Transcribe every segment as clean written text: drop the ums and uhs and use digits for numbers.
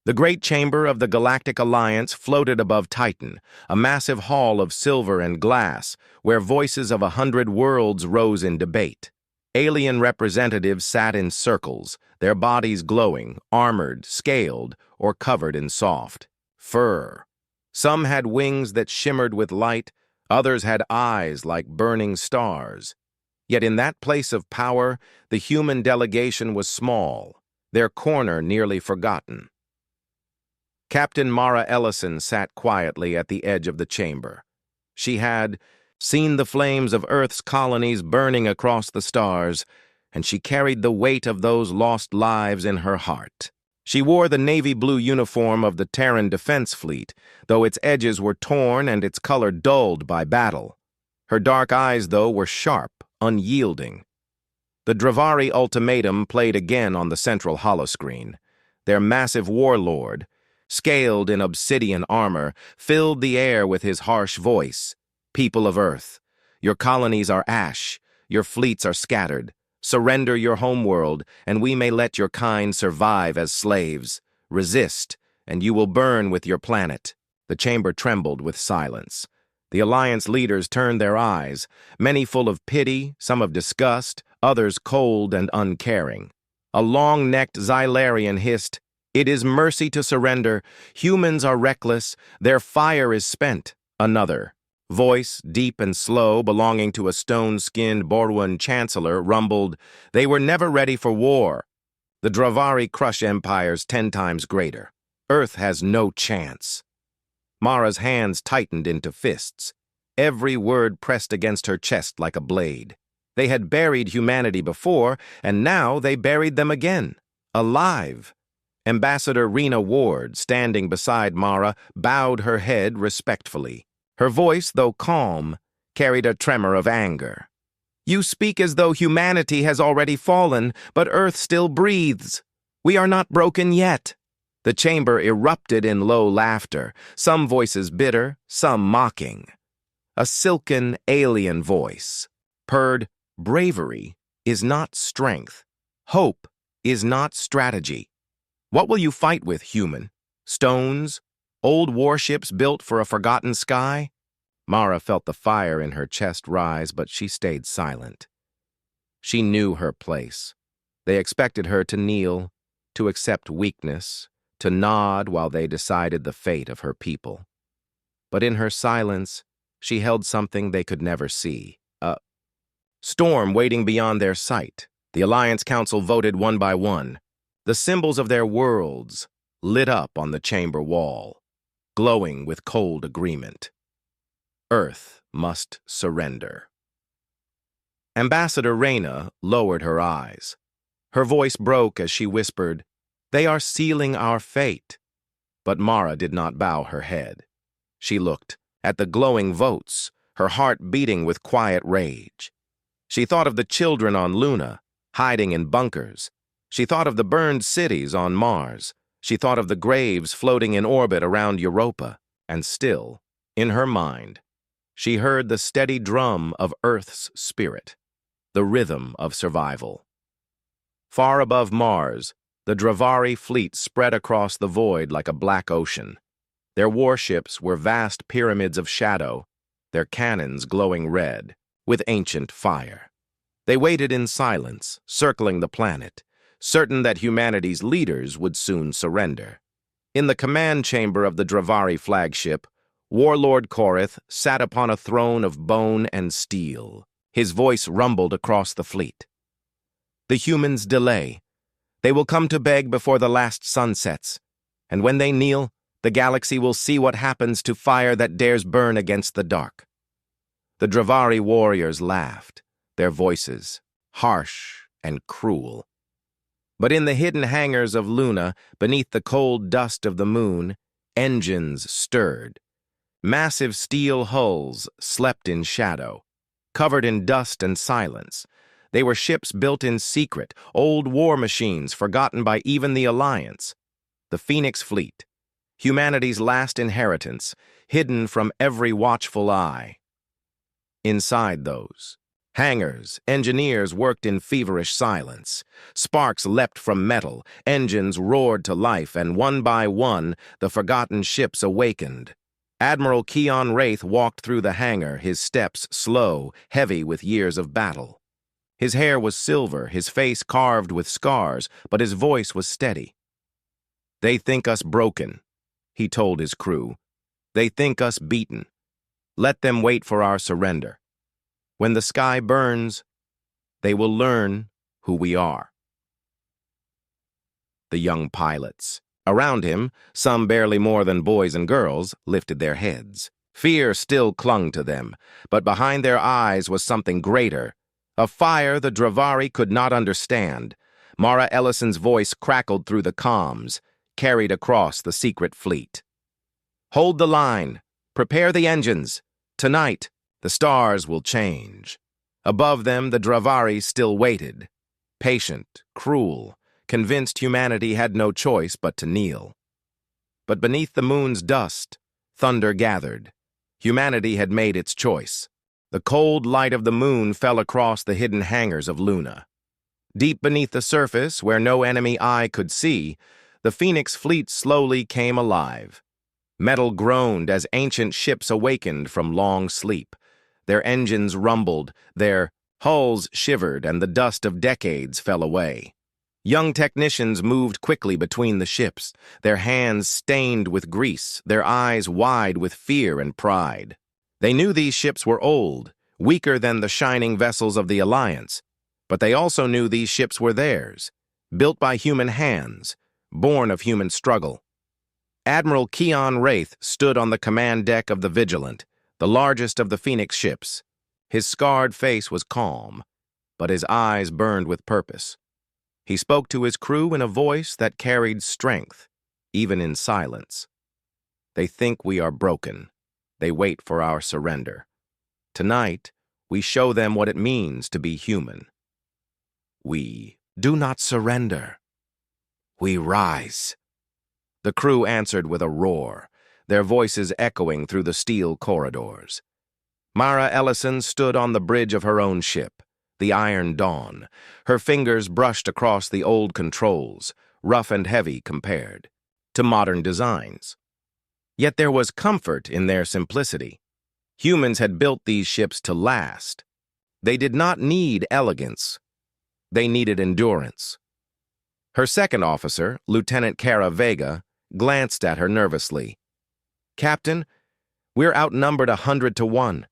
The great chamber of the Galactic Alliance floated above Titan, a massive hall of silver and glass, where voices of 100 worlds rose in debate. Alien representatives sat in circles, their bodies glowing, armored, scaled, or covered in soft fur. Some had wings that shimmered with light, others had eyes like burning stars. Yet in that place of power, the human delegation was small, their corner nearly forgotten. Captain Mara Ellison sat quietly at the edge of the chamber. She had seen the flames of Earth's colonies burning across the stars, and she carried the weight of those lost lives in her heart. She wore the navy blue uniform of the Terran Defense Fleet, though its edges were torn and its color dulled by battle. Her dark eyes, though, were sharp, unyielding. The Dravari ultimatum played again on the central holoscreen. Their massive warlord, scaled in obsidian armor, filled the air with his harsh voice. People of Earth, your colonies are ash, your fleets are scattered. Surrender your homeworld, and we may let your kind survive as slaves. Resist, and you will burn with your planet. The chamber trembled with silence. The Alliance leaders turned their eyes, many full of pity, some of disgust, others cold and uncaring. A long-necked Xylarian hissed, "It is mercy to surrender. Humans are reckless. Their fire is spent." Another voice, deep and slow, belonging to a stone-skinned Boruan chancellor, rumbled, "They were never ready for war. The Dravari crush empires 10 times greater. Earth has no chance." Mara's hands tightened into fists. Every word pressed against her chest like a blade. They had buried humanity before, and now they buried them again, alive. Ambassador Rena Ward, standing beside Mara, bowed her head respectfully. Her voice, though calm, carried a tremor of anger. "You speak as though humanity has already fallen, but Earth still breathes. We are not broken yet." The chamber erupted in low laughter, some voices bitter, some mocking. A silken, alien voice purred, "Bravery is not strength. Hope is not strategy. What will you fight with, human? Stones? Old warships built for a forgotten sky?" Mara felt the fire in her chest rise, but she stayed silent. She knew her place. They expected her to kneel, to accept weakness, to nod while they decided the fate of her people. But in her silence, she held something they could never see, a storm waiting beyond their sight. The Alliance Council voted one by one. The symbols of their worlds lit up on the chamber wall, glowing with cold agreement. Earth must surrender. Ambassador Rena lowered her eyes. Her voice broke as she whispered, "They are sealing our fate." But Mara did not bow her head. She looked at the glowing votes, her heart beating with quiet rage. She thought of the children on Luna, hiding in bunkers. She thought of the burned cities on Mars. She thought of the graves floating in orbit around Europa. And still, in her mind, she heard the steady drum of Earth's spirit, the rhythm of survival. Far above Mars, the Dravari fleet spread across the void like a black ocean. Their warships were vast pyramids of shadow, their cannons glowing red, with ancient fire. They waited in silence, circling the planet, certain that humanity's leaders would soon surrender. In the command chamber of the Dravari flagship, Warlord Korith sat upon a throne of bone and steel. His voice rumbled across the fleet. "The humans delay. They will come to beg before the last sun sets, and when they kneel, the galaxy will see what happens to fire that dares burn against the dark." The Dravari warriors laughed, their voices harsh and cruel. But in the hidden hangars of Luna, beneath the cold dust of the moon, engines stirred. Massive steel hulls slept in shadow, covered in dust and silence. They were ships built in secret, old war machines forgotten by even the Alliance. The Phoenix Fleet, humanity's last inheritance, hidden from every watchful eye. Inside those, Hangars, engineers worked in feverish silence. Sparks leapt from metal, engines roared to life, and one by one, the forgotten ships awakened. Admiral Keon Wraith walked through the hangar, his steps slow, heavy with years of battle. His hair was silver, his face carved with scars, but his voice was steady. "They think us broken," he told his crew. "They think us beaten. Let them wait for our surrender. When the sky burns, they will learn who we are." The young pilots. Around him, some barely more than boys and girls, lifted their heads. Fear still clung to them, but behind their eyes was something greater. A fire the Dravari could not understand. Mara Ellison's voice crackled through the comms, carried across the secret fleet. "Hold the line. Prepare the engines. Tonight, the stars will change." Above them, the Dravari still waited. Patient, cruel, convinced humanity had no choice but to kneel. But beneath the moon's dust, thunder gathered. Humanity had made its choice. The cold light of the moon fell across the hidden hangars of Luna. Deep beneath the surface, where no enemy eye could see, the Phoenix fleet slowly came alive. Metal groaned as ancient ships awakened from long sleep. Their engines rumbled, their hulls shivered, and the dust of decades fell away. Young technicians moved quickly between the ships, their hands stained with grease, their eyes wide with fear and pride. They knew these ships were old, weaker than the shining vessels of the Alliance, but they also knew these ships were theirs, built by human hands, born of human struggle. Admiral Keon Wraith stood on the command deck of the Vigilant, the largest of the Phoenix ships. His scarred face was calm, but his eyes burned with purpose. He spoke to his crew in a voice that carried strength, even in silence. "They think we are broken. They wait for our surrender. Tonight, we show them what it means to be human. We do not surrender. We rise." The crew answered with a roar, their voices echoing through the steel corridors. Mara Ellison stood on the bridge of her own ship, the Iron Dawn. Her fingers brushed across the old controls, rough and heavy compared to modern designs. Yet there was comfort in their simplicity. Humans had built these ships to last. They did not need elegance. They needed endurance. Her second officer, Lieutenant Cara Vega, glanced at her nervously. "Captain, we're outnumbered 100-1.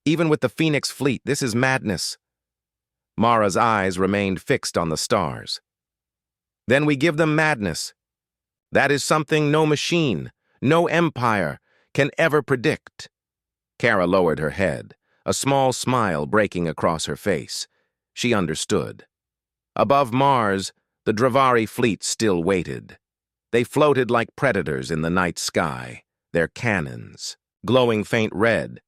Even with the Phoenix fleet, this is madness." Mara's eyes remained fixed on the stars. "Then we give them madness. That is something no machine, no empire, can ever predict." Cara lowered her head, a small smile breaking across her face. She understood. Above Mars, the Dravari fleet still waited. They floated like predators in the night sky, their cannons glowing faint red.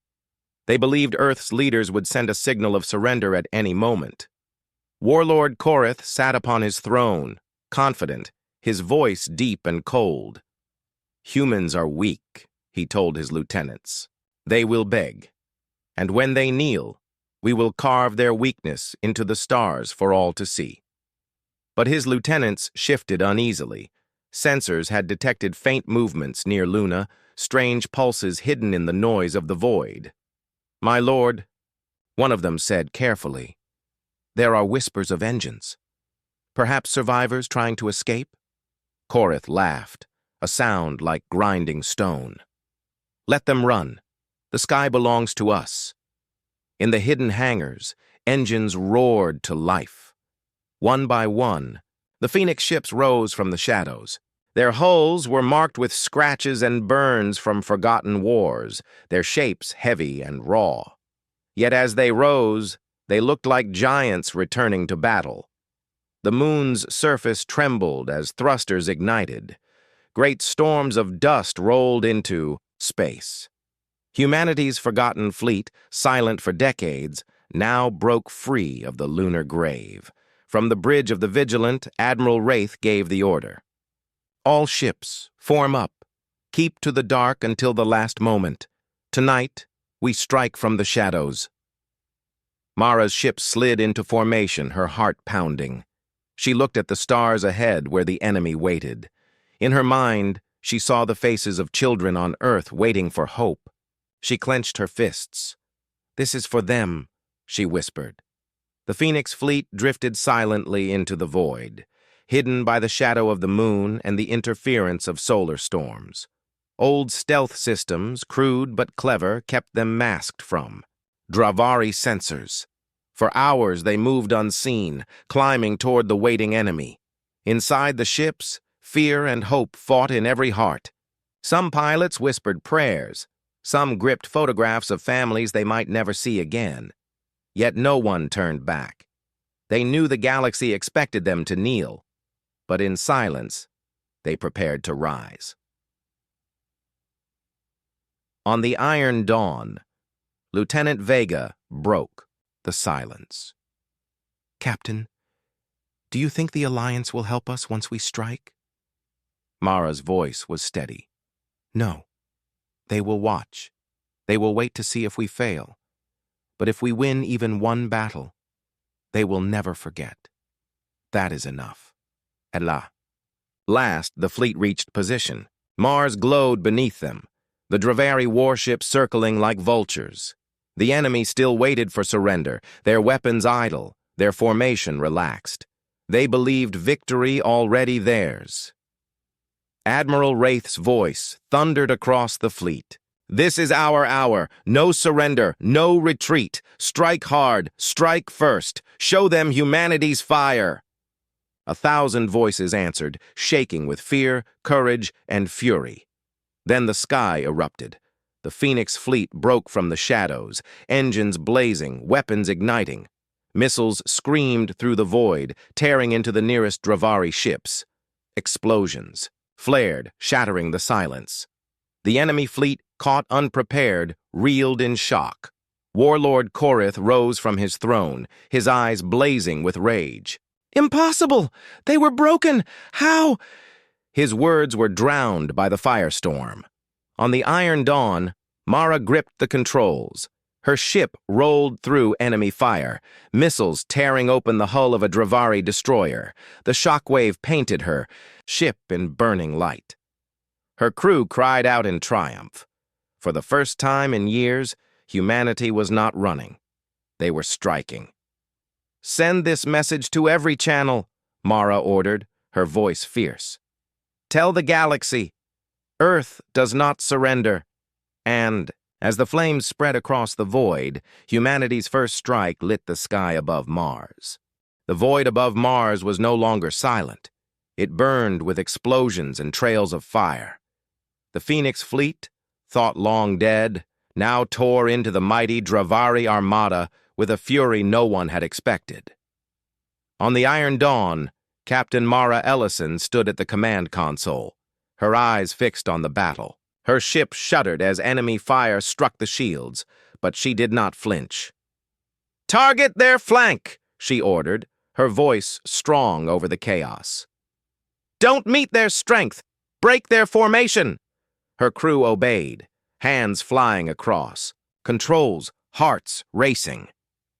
They believed Earth's leaders would send a signal of surrender at any moment. Warlord Korath sat upon his throne, confident, his voice deep and cold. "Humans are weak," he told his lieutenants. "They will beg. And when they kneel, we will carve their weakness into the stars for all to see." But his lieutenants shifted uneasily. Sensors had detected faint movements near Luna, strange pulses hidden in the noise of the void. "My lord," one of them said carefully, "there are whispers of engines. Perhaps survivors trying to escape?" Korath laughed, a sound like grinding stone. "Let them run. The sky belongs to us." In the hidden hangars, engines roared to life. One by one, the Phoenix ships rose from the shadows. Their hulls were marked with scratches and burns from forgotten wars, their shapes heavy and raw. Yet as they rose, they looked like giants returning to battle. The moon's surface trembled as thrusters ignited. Great storms of dust rolled into space. Humanity's forgotten fleet, silent for decades, now broke free of the lunar grave. From the bridge of the Vigilant, Admiral Wraith gave the order. "All ships, form up. Keep to the dark until the last moment. Tonight, we strike from the shadows." Mara's ship slid into formation, her heart pounding. She looked at the stars ahead where the enemy waited. In her mind, she saw the faces of children on Earth waiting for hope. She clenched her fists. "This is for them," she whispered. The Phoenix fleet drifted silently into the void, hidden by the shadow of the moon and the interference of solar storms. Old stealth systems, crude but clever, kept them masked from Dravari sensors. For hours they moved unseen, climbing toward the waiting enemy. Inside the ships, fear and hope fought in every heart. Some pilots whispered prayers. Some gripped photographs of families they might never see again. Yet no one turned back. They knew the galaxy expected them to kneel, but in silence, they prepared to rise. On the Iron Dawn, Lieutenant Vega broke the silence. "Captain, do you think the Alliance will help us once we strike?" Mara's voice was steady. "No. They will watch. They will wait to see if we fail. But if we win even one battle, they will never forget. That is enough." Allah. Last, the fleet reached position. Mars glowed beneath them, the Dravari warships circling like vultures. The enemy still waited for surrender, their weapons idle, their formation relaxed. They believed victory already theirs. Admiral Wraith's voice thundered across the fleet. "This is our hour. No surrender, no retreat. Strike hard, strike first. Show them humanity's fire." 1,000 voices answered, shaking with fear, courage, and fury. Then the sky erupted. The Phoenix fleet broke from the shadows, engines blazing, weapons igniting. Missiles screamed through the void, tearing into the nearest Dravari ships. Explosions flared, shattering the silence. The enemy fleet, caught unprepared, reeled in shock. Warlord Korith rose from his throne, his eyes blazing with rage. "Impossible! They were broken! How?" His words were drowned by the firestorm. On the Iron Dawn, Mara gripped the controls. Her ship rolled through enemy fire, missiles tearing open the hull of a Dravari destroyer. The shockwave painted her, ship in burning light. Her crew cried out in triumph. For the first time in years, humanity was not running. They were striking. "Send this message to every channel," Mara ordered, her voice fierce. "Tell the galaxy, Earth does not surrender." And, as the flames spread across the void, humanity's first strike lit the sky above Mars. The void above Mars was no longer silent. It burned with explosions and trails of fire. The Phoenix fleet, thought long dead, now tore into the mighty Dravari armada with a fury no one had expected. On the Iron Dawn, Captain Mara Ellison stood at the command console, her eyes fixed on the battle. Her ship shuddered as enemy fire struck the shields, but she did not flinch. "Target their flank," she ordered, her voice strong over the chaos. "Don't meet their strength. Break their formation." Her crew obeyed, hands flying across, controls, hearts racing.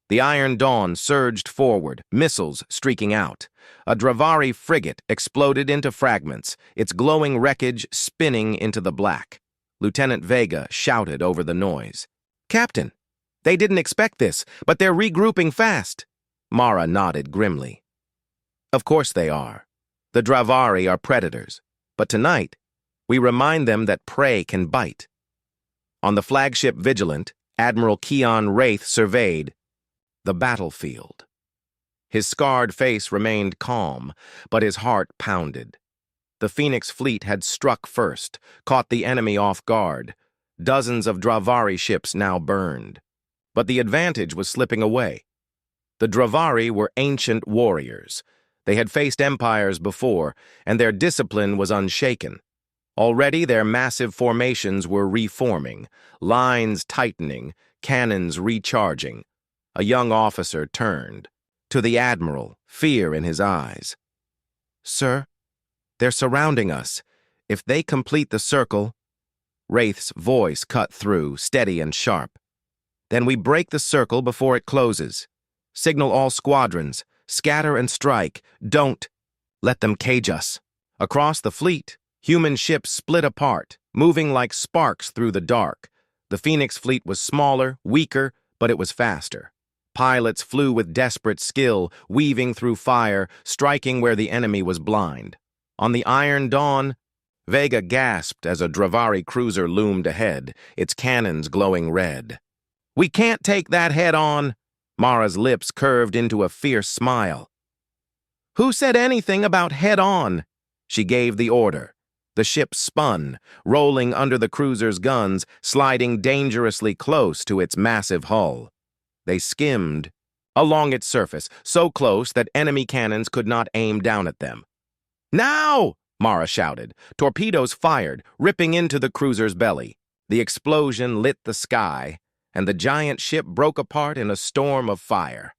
The Iron Dawn surged forward, missiles streaking out. A Dravari frigate exploded into fragments, its glowing wreckage spinning into the black. Lieutenant Vega shouted over the noise. "Captain, they didn't expect this, but they're regrouping fast." Mara nodded grimly. "Of course they are. The Dravari are predators, but tonight, we remind them that prey can bite." On the flagship Vigilant, Admiral Keon Wraith surveyed the battlefield. His scarred face remained calm, but his heart pounded. The Phoenix fleet had struck first, caught the enemy off guard. Dozens of Dravari ships now burned. But the advantage was slipping away. The Dravari were ancient warriors. They had faced empires before, and their discipline was unshaken. Already their massive formations were reforming, lines tightening, cannons recharging. A young officer turned. To the Admiral, fear in his eyes. "Sir, they're surrounding us. If they complete the circle..." Wraith's voice cut through, steady and sharp. Then we break the circle before it closes. Signal all squadrons. Scatter and strike. Don't let them cage us. Across the fleet, human ships split apart, moving like sparks through the dark. The Phoenix fleet was smaller, weaker, but it was faster. Pilots flew with desperate skill, weaving through fire, striking where the enemy was blind. On the Iron Dawn, Vega gasped as a Dravari cruiser loomed ahead, its cannons glowing red. "We can't take that head-on!" Mara's lips curved into a fierce smile. "Who said anything about head-on?" She gave the order. The ship spun, rolling under the cruiser's guns, sliding dangerously close to its massive hull. They skimmed along its surface, so close that enemy cannons could not aim down at them. "Now!" Mara shouted. Torpedoes fired, ripping into the cruiser's belly. The explosion lit the sky, and the giant ship broke apart in a storm of fire.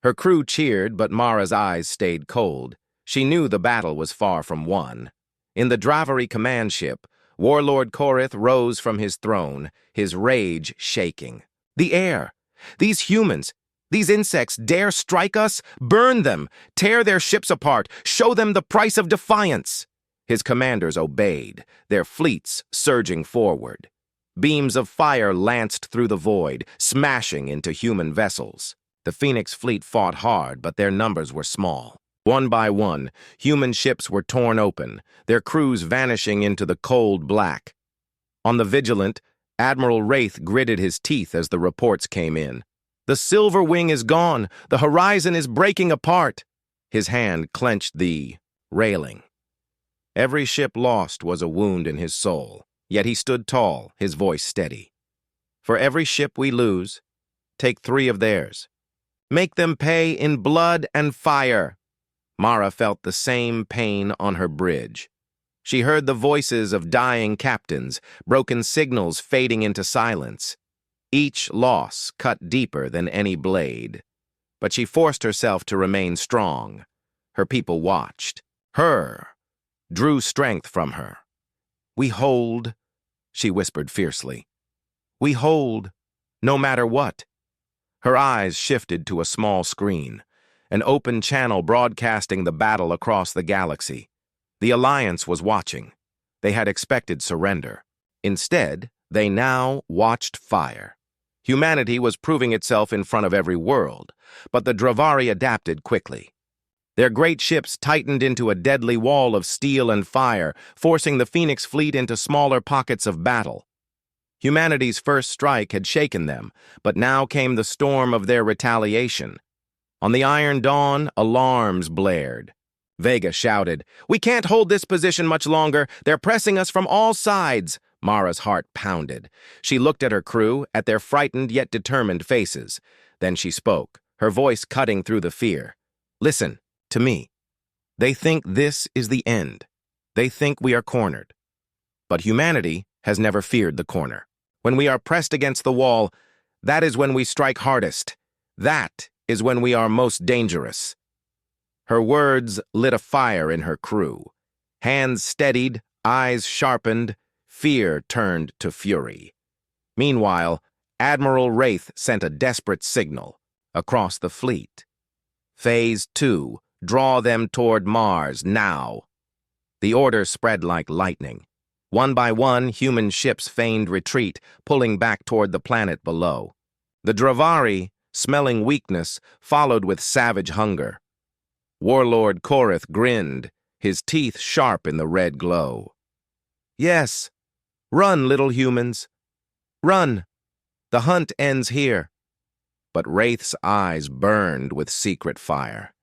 Her crew cheered, but Mara's eyes stayed cold. She knew the battle was far from won. In the Dravari command ship, Warlord Korith rose from his throne, his rage shaking. "The air! These humans! These insects dare strike us? Burn them! Tear their ships apart! Show them the price of defiance!" His commanders obeyed, their fleets surging forward. Beams of fire lanced through the void, smashing into human vessels. The Phoenix fleet fought hard, but their numbers were small. One by one, human ships were torn open, their crews vanishing into the cold black. On the Vigilant, Admiral Wraith gritted his teeth as the reports came in. "The Silver Wing is gone. The horizon is breaking apart." His hand clenched the railing. Every ship lost was a wound in his soul, yet he stood tall, his voice steady. "For every ship we lose, take 3 of theirs. Make them pay in blood and fire." Mara felt the same pain on her bridge. She heard the voices of dying captains, broken signals fading into silence. Each loss cut deeper than any blade. But she forced herself to remain strong. Her people watched. Drew strength from her. "We hold," she whispered fiercely. "We hold, no matter what." Her eyes shifted to a small screen, an open channel broadcasting the battle across the galaxy. The Alliance was watching. They had expected surrender. Instead, they now watched fire. Humanity was proving itself in front of every world, but the Dravari adapted quickly. Their great ships tightened into a deadly wall of steel and fire, forcing the Phoenix fleet into smaller pockets of battle. Humanity's first strike had shaken them, but now came the storm of their retaliation. On the Iron Dawn, alarms blared. Vega shouted, "We can't hold this position much longer. They're pressing us from all sides." Mara's heart pounded. She looked at her crew, at their frightened yet determined faces. Then she spoke, her voice cutting through the fear. "Listen to me. They think this is the end. They think we are cornered. But humanity has never feared the corner. When we are pressed against the wall, that is when we strike hardest. That is when we are most dangerous." Her words lit a fire in her crew. Hands steadied, eyes sharpened, fear turned to fury. Meanwhile, Admiral Wraith sent a desperate signal across the fleet. "Phase 2, draw them toward Mars, now." The order spread like lightning. One by one, human ships feigned retreat, pulling back toward the planet below. The Dravari, smelling weakness, followed with savage hunger. Warlord Korith grinned, his teeth sharp in the red glow. "Yes, run, little humans. Run. The hunt ends here." But Wraith's eyes burned with secret fire.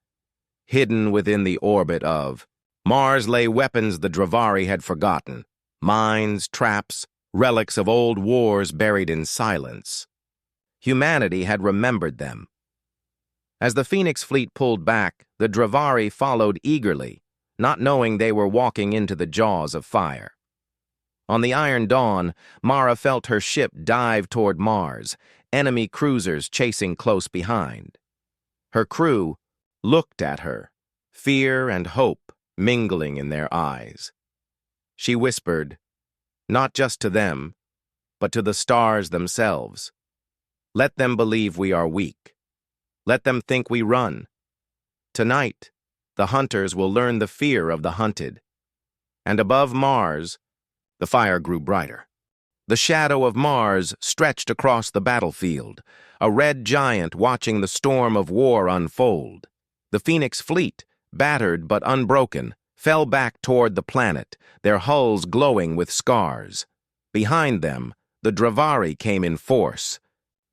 Hidden within the orbit of Mars lay weapons the Dravari had forgotten. Mines, traps, relics of old wars buried in silence. Humanity had remembered them. As the Phoenix fleet pulled back, the Dravari followed eagerly, not knowing they were walking into the jaws of fire. On the Iron Dawn, Mara felt her ship dive toward Mars, enemy cruisers chasing close behind. Her crew looked at her, fear and hope mingling in their eyes. She whispered, not just to them, but to the stars themselves, Let them believe we are weak. Let them think we run. Tonight, the hunters will learn the fear of the hunted. And above Mars, the fire grew brighter. The shadow of Mars stretched across the battlefield, a red giant watching the storm of war unfold. The Phoenix fleet, battered but unbroken, fell back toward the planet, their hulls glowing with scars. Behind them, the Dravari came in force,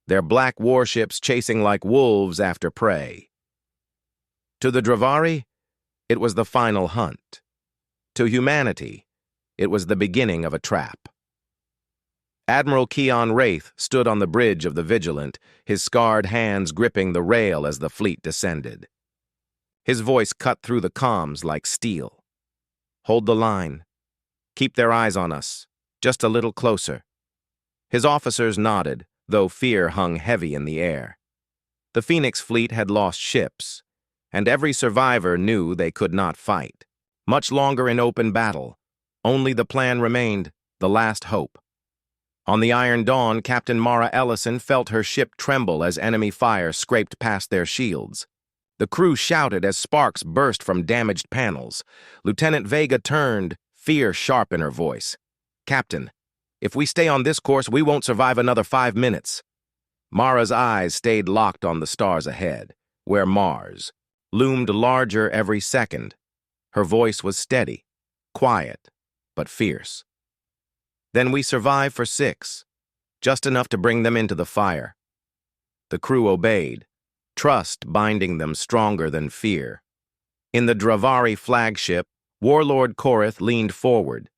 their black warships chasing like wolves after prey. To the Dravari, it was the final hunt. To humanity, it was the beginning of a trap. Admiral Keon Wraith stood on the bridge of the Vigilant, his scarred hands gripping the rail as the fleet descended. His voice cut through the comms like steel. Hold the line. Keep their eyes on us, just a little closer. His officers nodded, though fear hung heavy in the air. The Phoenix fleet had lost ships, and every survivor knew they could not fight. Much longer in open battle, only the plan remained, the last hope. On the Iron Dawn, Captain Mara Ellison felt her ship tremble as enemy fire scraped past their shields. The crew shouted as sparks burst from damaged panels. Lieutenant Vega turned, fear sharp in her voice. "Captain, if we stay on this course, we won't survive another 5 minutes." Mara's eyes stayed locked on the stars ahead, where Mars loomed larger every second. Her voice was steady, quiet, but fierce. "Then we survive for 6, just enough to bring them into the fire." The crew obeyed, trust binding them stronger than fear. In the Dravari flagship, Warlord Korath leaned forward,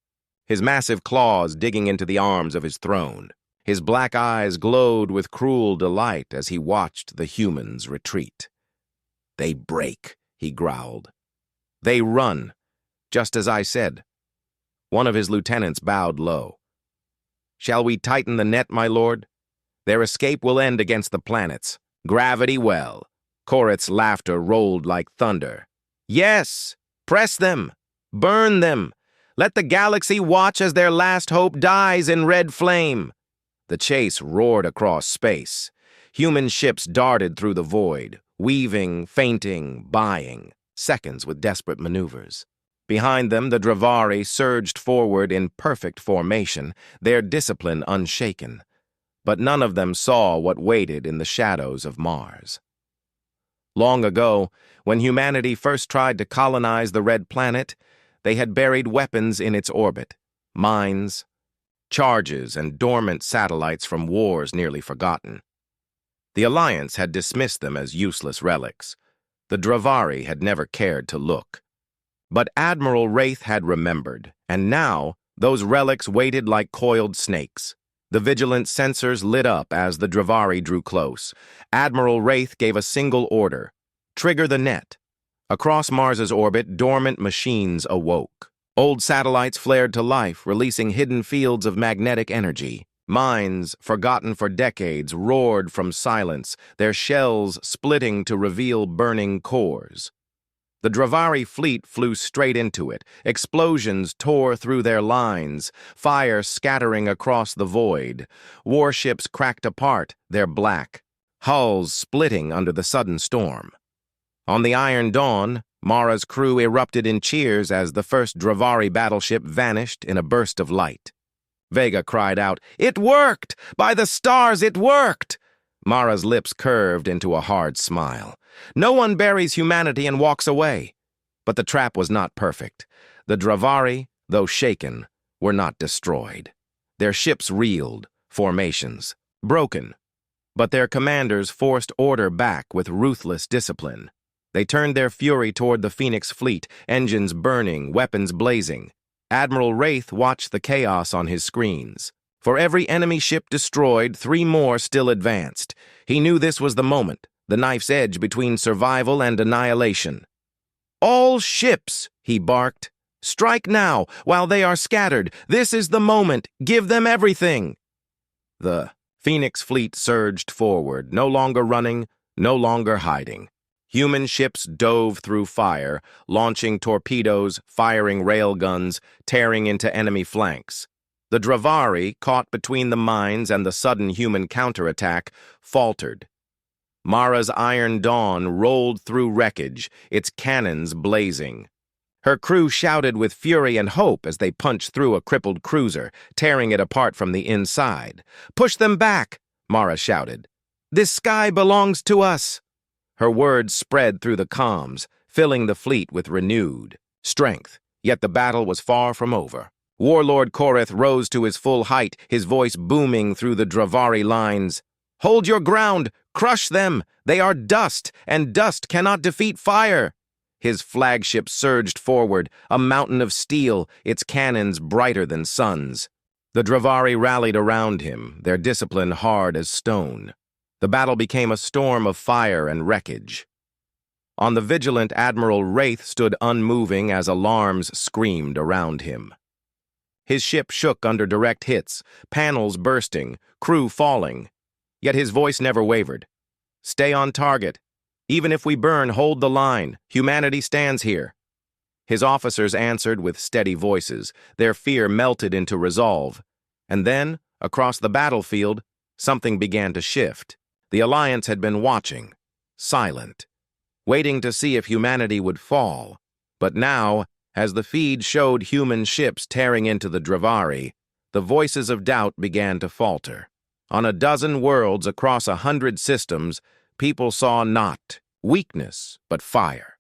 his massive claws digging into the arms of his throne. His black eyes glowed with cruel delight as he watched the humans retreat. "They break," he growled. "They run, just as I said." One of his lieutenants bowed low. "Shall we tighten the net, my lord? Their escape will end against the planets. Gravity well." Korath's laughter rolled like thunder. "Yes! Press them! Burn them! Let the galaxy watch as their last hope dies in red flame." The chase roared across space. Human ships darted through the void, weaving, feinting, buying, seconds with desperate maneuvers. Behind them, the Dravari surged forward in perfect formation, their discipline unshaken. But none of them saw what waited in the shadows of Mars. Long ago, when humanity first tried to colonize the Red Planet, they had buried weapons in its orbit, mines, charges, and dormant satellites from wars nearly forgotten. The Alliance had dismissed them as useless relics. The Dravari had never cared to look. But Admiral Wraith had remembered, and now those relics waited like coiled snakes. The Vigilant sensors lit up as the Dravari drew close. Admiral Wraith gave a single order: trigger the net. Across Mars's orbit, dormant machines awoke. Old satellites flared to life, releasing hidden fields of magnetic energy. Mines, forgotten for decades, roared from silence, their shells splitting to reveal burning cores. The Dravari fleet flew straight into it. Explosions tore through their lines, fire scattering across the void. Warships cracked apart, their black, hulls splitting under the sudden storm. On the Iron Dawn, Mara's crew erupted in cheers as the first Dravari battleship vanished in a burst of light. Vega cried out, "It worked! By the stars, it worked!" Mara's lips curved into a hard smile. No one buries humanity and walks away. But the trap was not perfect. The Dravari, though shaken, were not destroyed. Their ships reeled, formations broken. But their commanders forced order back with ruthless discipline. They turned their fury toward the Phoenix fleet, engines burning, weapons blazing. Admiral Wraith watched the chaos on his screens. For every enemy ship destroyed, 3 more still advanced. He knew this was the moment, the knife's edge between survival and annihilation. "All ships," he barked. "Strike now, while they are scattered. This is the moment. Give them everything." The Phoenix fleet surged forward, no longer running, no longer hiding. Human ships dove through fire, launching torpedoes, firing railguns, tearing into enemy flanks. The Dravari, caught between the mines and the sudden human counterattack, faltered. Mara's Iron Dawn rolled through wreckage, its cannons blazing. Her crew shouted with fury and hope as they punched through a crippled cruiser, tearing it apart from the inside. "Push them back!" Mara shouted. "This sky belongs to us!" Her words spread through the comms, filling the fleet with renewed strength. Yet the battle was far from over. Warlord Korith rose to his full height, his voice booming through the Dravari lines. "Hold your ground! Crush them! They are dust, and dust cannot defeat fire!" His flagship surged forward, a mountain of steel, its cannons brighter than suns. The Dravari rallied around him, their discipline hard as stone. The battle became a storm of fire and wreckage. On the vigilant Admiral Wraith stood unmoving as alarms screamed around him. His ship shook under direct hits, panels bursting, crew falling. Yet his voice never wavered. "Stay on target. Even if we burn, hold the line. Humanity stands here." His officers answered with steady voices, their fear melted into resolve. And then, across the battlefield, something began to shift. The Alliance had been watching, silent, waiting to see if humanity would fall. But now, as the feed showed human ships tearing into the Dravari, the voices of doubt began to falter. On a dozen worlds across 100 systems, people saw not weakness, but fire.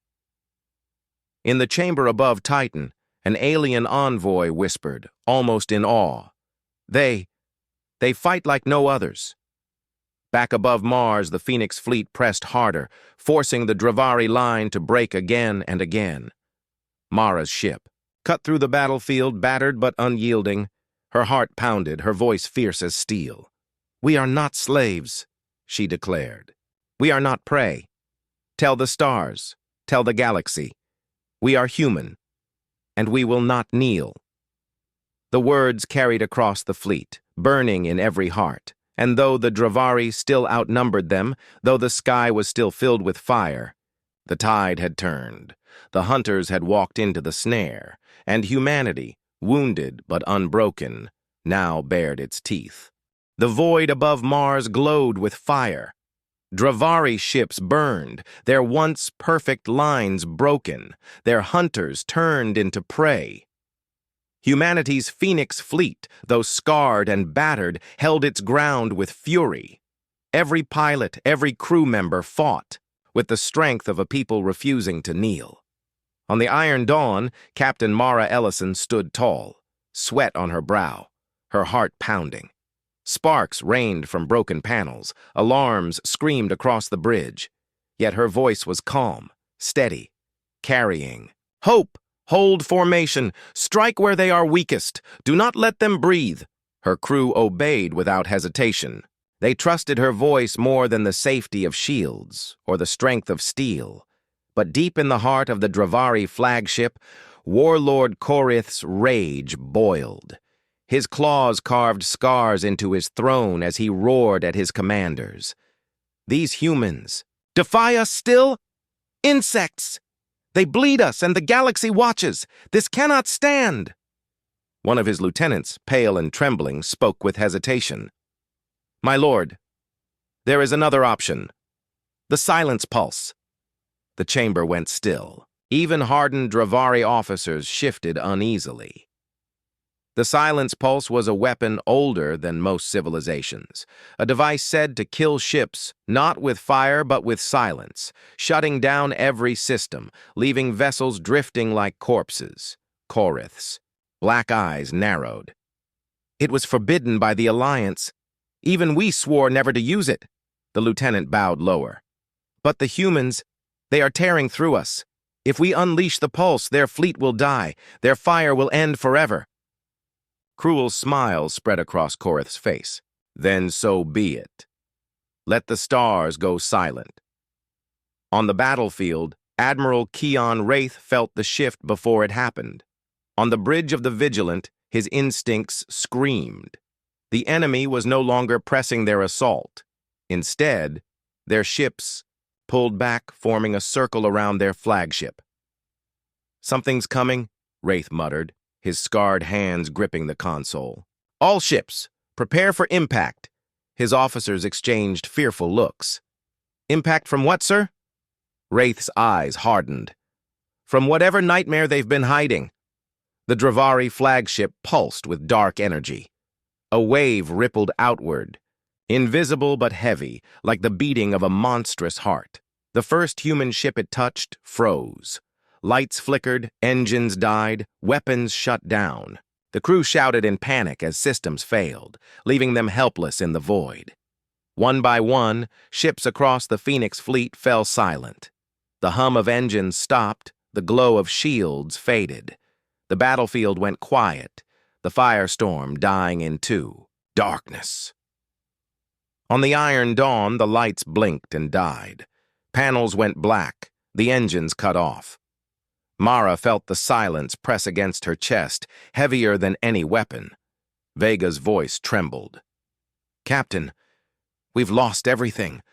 In the chamber above Titan, an alien envoy whispered, almost in awe. They fight like no others." Back above Mars, the Phoenix fleet pressed harder, forcing the Dravari line to break again and again. Mara's ship cut through the battlefield, battered but unyielding. Her heart pounded, her voice fierce as steel. "We are not slaves," she declared. "We are not prey. Tell the stars, tell the galaxy. We are human, and we will not kneel." The words carried across the fleet, burning in every heart. And though the Dravari still outnumbered them, though the sky was still filled with fire, the tide had turned. The hunters had walked into the snare, and humanity, wounded but unbroken, now bared its teeth. The void above Mars glowed with fire. Dravari ships burned, their once perfect lines broken, their hunters turned into prey. Humanity's Phoenix fleet, though scarred and battered, held its ground with fury. Every pilot, every crew member fought, with the strength of a people refusing to kneel. On the Iron Dawn, Captain Mara Ellison stood tall, sweat on her brow, her heart pounding. Sparks rained from broken panels, alarms screamed across the bridge. Yet her voice was calm, steady, carrying hope. "Hold formation. Strike where they are weakest. Do not let them breathe." Her crew obeyed without hesitation. They trusted her voice more than the safety of shields or the strength of steel. But deep in the heart of the Dravari flagship, Warlord Korith's rage boiled. His claws carved scars into his throne as he roared at his commanders. "These humans defy us still? Insects! They bleed us, and the galaxy watches. This cannot stand." One of his lieutenants, pale and trembling, spoke with hesitation. "My lord, there is another option. The silence pulse." The chamber went still. Even hardened Dravari officers shifted uneasily. The silence pulse was a weapon older than most civilizations, a device said to kill ships, not with fire but with silence, shutting down every system, leaving vessels drifting like corpses. Korith's black eyes narrowed. "It was forbidden by the Alliance. Even we swore never to use it." The lieutenant bowed lower. "But the humans, they are tearing through us. If we unleash the pulse, their fleet will die. Their fire will end forever." Cruel smiles spread across Korith's face. "Then so be it. Let the stars go silent." On the battlefield, Admiral Keon Wraith felt the shift before it happened. On the bridge of the Vigilant, his instincts screamed. The enemy was no longer pressing their assault. Instead, their ships pulled back, forming a circle around their flagship. "Something's coming," Wraith muttered, his scarred hands gripping the console. All ships, prepare for impact. His officers exchanged fearful looks. Impact from what, sir? Wraith's eyes hardened. From whatever nightmare they've been hiding. The Dravari flagship pulsed with dark energy. A wave rippled outward, invisible but heavy, like the beating of a monstrous heart. The first human ship it touched froze. Lights flickered, engines died, weapons shut down. The crew shouted in panic as systems failed, leaving them helpless in the void. One by one, ships across the Phoenix fleet fell silent. The hum of engines stopped, the glow of shields faded. The battlefield went quiet, the firestorm dying into darkness. On the Iron Dawn, the lights blinked and died. Panels went black, the engines cut off. Mara felt the silence press against her chest, heavier than any weapon. Vega's voice trembled. "Captain, we've lost everything.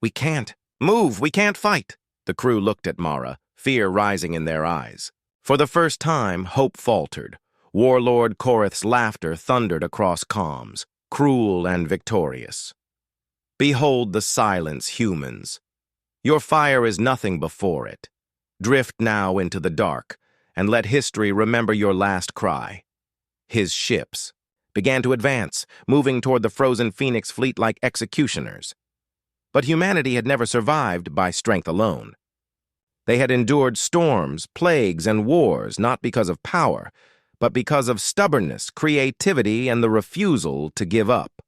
We can't move, we can't fight." The crew looked at Mara, fear rising in their eyes. For the first time, hope faltered. Warlord Korith's laughter thundered across comms, cruel and victorious. "Behold the silence, humans. Your fire is nothing before it. Drift now into the dark, and let history remember your last cry." His ships began to advance, moving toward the frozen Phoenix fleet like executioners. But humanity had never survived by strength alone. They had endured storms, plagues, and wars not because of power, but because of stubbornness, creativity, and the refusal to give up.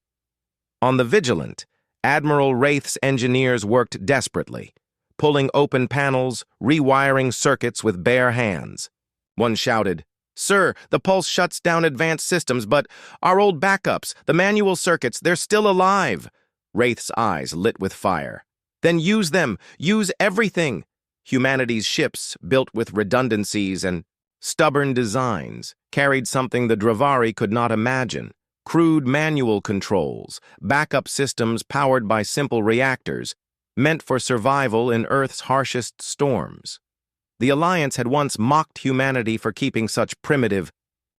On the Vigilant, Admiral Wraith's engineers worked desperately, pulling open panels, rewiring circuits with bare hands. One shouted, "Sir, the pulse shuts down advanced systems, but our old backups, the manual circuits, they're still alive." Wraith's eyes lit with fire. "Then use them, use everything." Humanity's ships, built with redundancies and stubborn designs, carried something the Dravari could not imagine. Crude manual controls, backup systems powered by simple reactors, meant for survival in Earth's harshest storms. The Alliance had once mocked humanity for keeping such primitive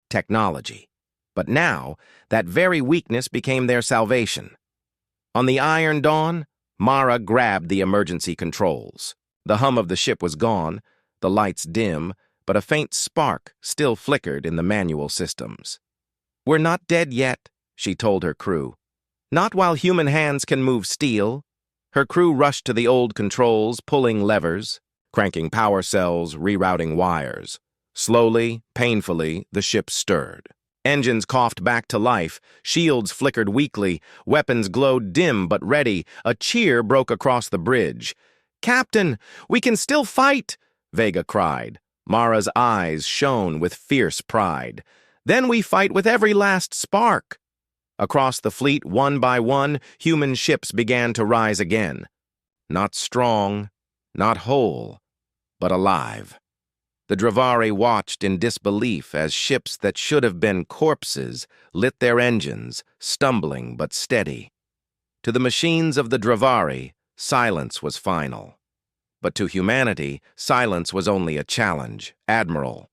technology. But now, that very weakness became their salvation. On the Iron Dawn, Mara grabbed the emergency controls. The hum of the ship was gone, the lights dim, but a faint spark still flickered in the manual systems. "We're not dead yet," she told her crew. "Not while human hands can move steel." Her crew rushed to the old controls, pulling levers, cranking power cells, rerouting wires. Slowly, painfully, the ship stirred. Engines coughed back to life, shields flickered weakly, weapons glowed dim but ready. A cheer broke across the bridge. "Captain, we can still fight!" Vega cried. Mara's eyes shone with fierce pride. "Then we fight with every last spark." Across the fleet, one by one, human ships began to rise again. Not strong, not whole, but alive. The Dravari watched in disbelief as ships that should have been corpses lit their engines, stumbling but steady. To the machines of the Dravari, silence was final. But to humanity, silence was only a challenge. "Admiral."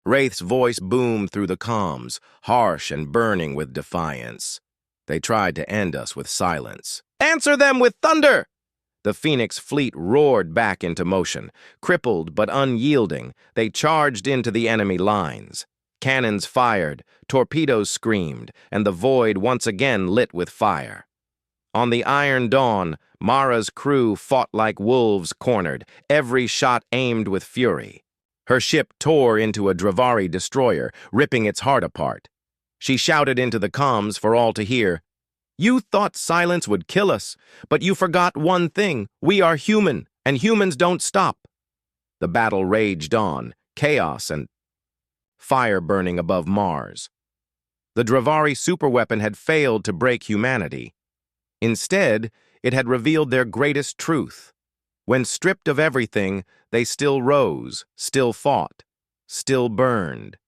Wraith's voice boomed through the comms, harsh and burning with defiance. "They tried to end us with silence. Answer them with thunder!" The Phoenix fleet roared back into motion. Crippled but unyielding, they charged into the enemy lines. Cannons fired, torpedoes screamed, and the void once again lit with fire. On the Iron Dawn, Mara's crew fought like wolves cornered, every shot aimed with fury. Her ship tore into a Dravari destroyer, ripping its heart apart. She shouted into the comms for all to hear, "You thought silence would kill us, but you forgot one thing. We are human, and humans don't stop." The battle raged on, chaos and fire burning above Mars. The Dravari superweapon had failed to break humanity. Instead, it had revealed their greatest truth. When stripped of everything, they still rose, still fought, still burned.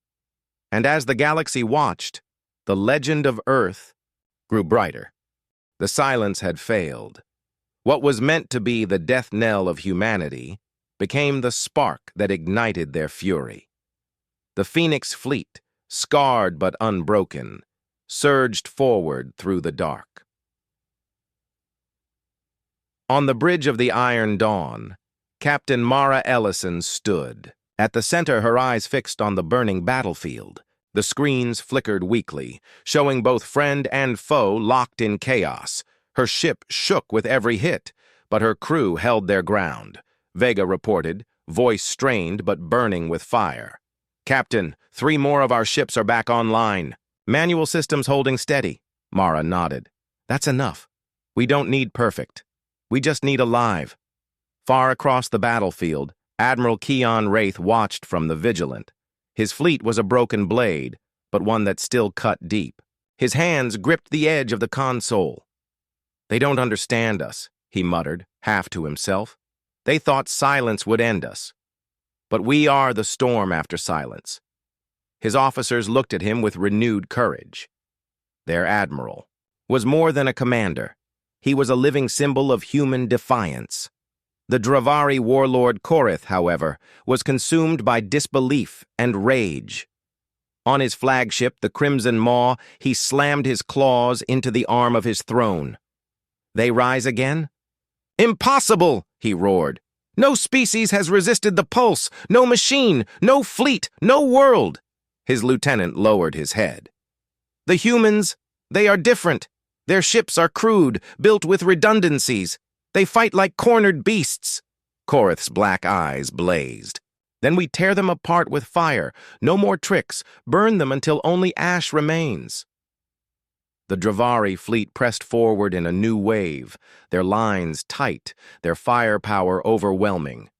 And as the galaxy watched, the legend of Earth grew brighter. The silence had failed. What was meant to be the death knell of humanity became the spark that ignited their fury. The Phoenix fleet, scarred but unbroken, surged forward through the dark. On the bridge of the Iron Dawn, Captain Mara Ellison stood. At the center, her eyes fixed on the burning battlefield. The screens flickered weakly, showing both friend and foe locked in chaos. Her ship shook with every hit, but her crew held their ground. Vega reported, voice strained but burning with fire. "Captain, 3 more of our ships are back online. Manual systems holding steady." Mara nodded. "That's enough. We don't need perfect. We just need alive." Far across the battlefield, Admiral Keon Wraith watched from the Vigilant. His fleet was a broken blade, but one that still cut deep. His hands gripped the edge of the console. "They don't understand us," he muttered, half to himself. "They thought silence would end us. But we are the storm after silence." His officers looked at him with renewed courage. Their admiral was more than a commander. He was a living symbol of human defiance. The Dravari warlord Korith, however, was consumed by disbelief and rage. On his flagship, the Crimson Maw, he slammed his claws into the arm of his throne. "They rise again?" "Impossible!" he roared. "No species has resisted the pulse, no machine, no fleet, no world." His lieutenant lowered his head. "The humans, they are different. Their ships are crude, built with redundancies. They fight like cornered beasts." Korith's black eyes blazed. "Then we tear them apart with fire. No more tricks. Burn them until only ash remains." The Dravari fleet pressed forward in a new wave, their lines tight, their firepower overwhelming.